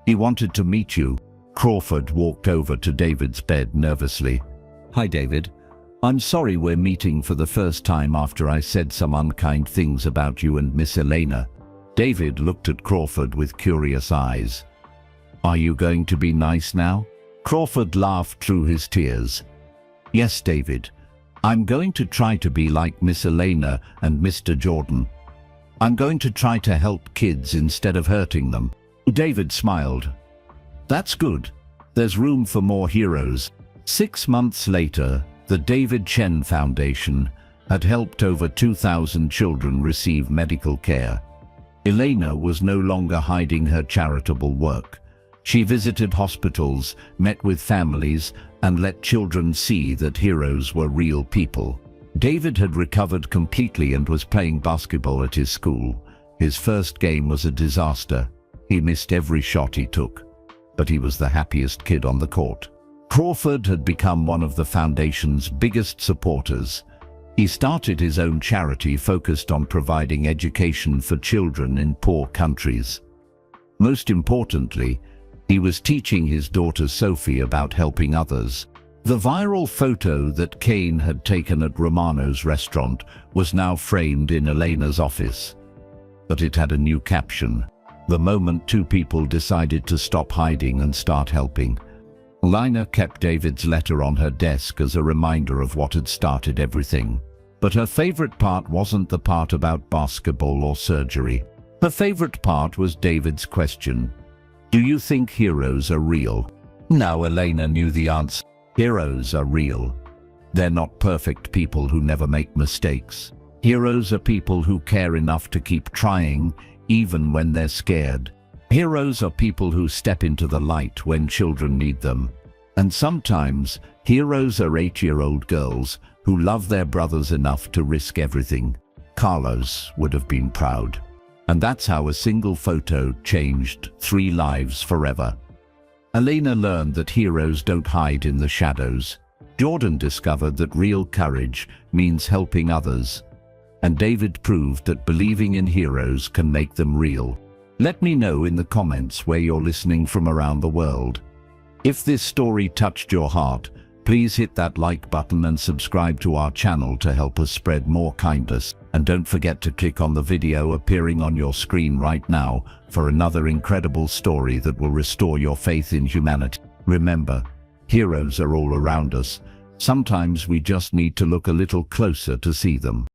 He wanted to meet you. Crawford walked over to David's bed nervously. Hi, David. I'm sorry we're meeting for the first time after I said some unkind things about you and Miss Elena. David looked at Crawford with curious eyes. Are you going to be nice now? Crawford laughed through his tears. Yes, David. I'm going to try to be like Miss Elena and Mr. Jordan. I'm going to try to help kids instead of hurting them. David smiled. That's good. There's room for more heroes. 6 months later, the David Chen Foundation had helped over 2,000 children receive medical care. Elena was no longer hiding her charitable work. She visited hospitals, met with families, and let children see that heroes were real people. David had recovered completely and was playing basketball at his school. His first game was a disaster. He missed every shot he took, but he was the happiest kid on the court. Crawford had become one of the foundation's biggest supporters. He started his own charity focused on providing education for children in poor countries. Most importantly, He was teaching his daughter Sophie about helping others. The viral photo that Kane had taken at Romano's restaurant was now framed in Elena's office. But it had a new caption: "The moment two people decided to stop hiding and start helping." Elena kept David's letter on her desk as a reminder of what had started everything. But her favorite part wasn't the part about basketball or surgery. Her favorite part was David's question: "Do you think heroes are real?" Now Elena knew the answer. Heroes are real. They're not perfect people who never make mistakes. Heroes are people who care enough to keep trying, even when they're scared. Heroes are people who step into the light when children need them. And sometimes, heroes are 8-year-old girls who love their brothers enough to risk everything. Carlos would have been proud. And that's how a single photo changed 3 lives forever. Elena learned that heroes don't hide in the shadows. Jordan discovered that real courage means helping others. And David proved that believing in heroes can make them real. Let me know in the comments where you're listening from around the world. If this story touched your heart, please hit that like button and subscribe to our channel to help us spread more kindness. And don't forget to click on the video appearing on your screen right now for another incredible story that will restore your faith in humanity. Remember, heroes are all around us. Sometimes we just need to look a little closer to see them.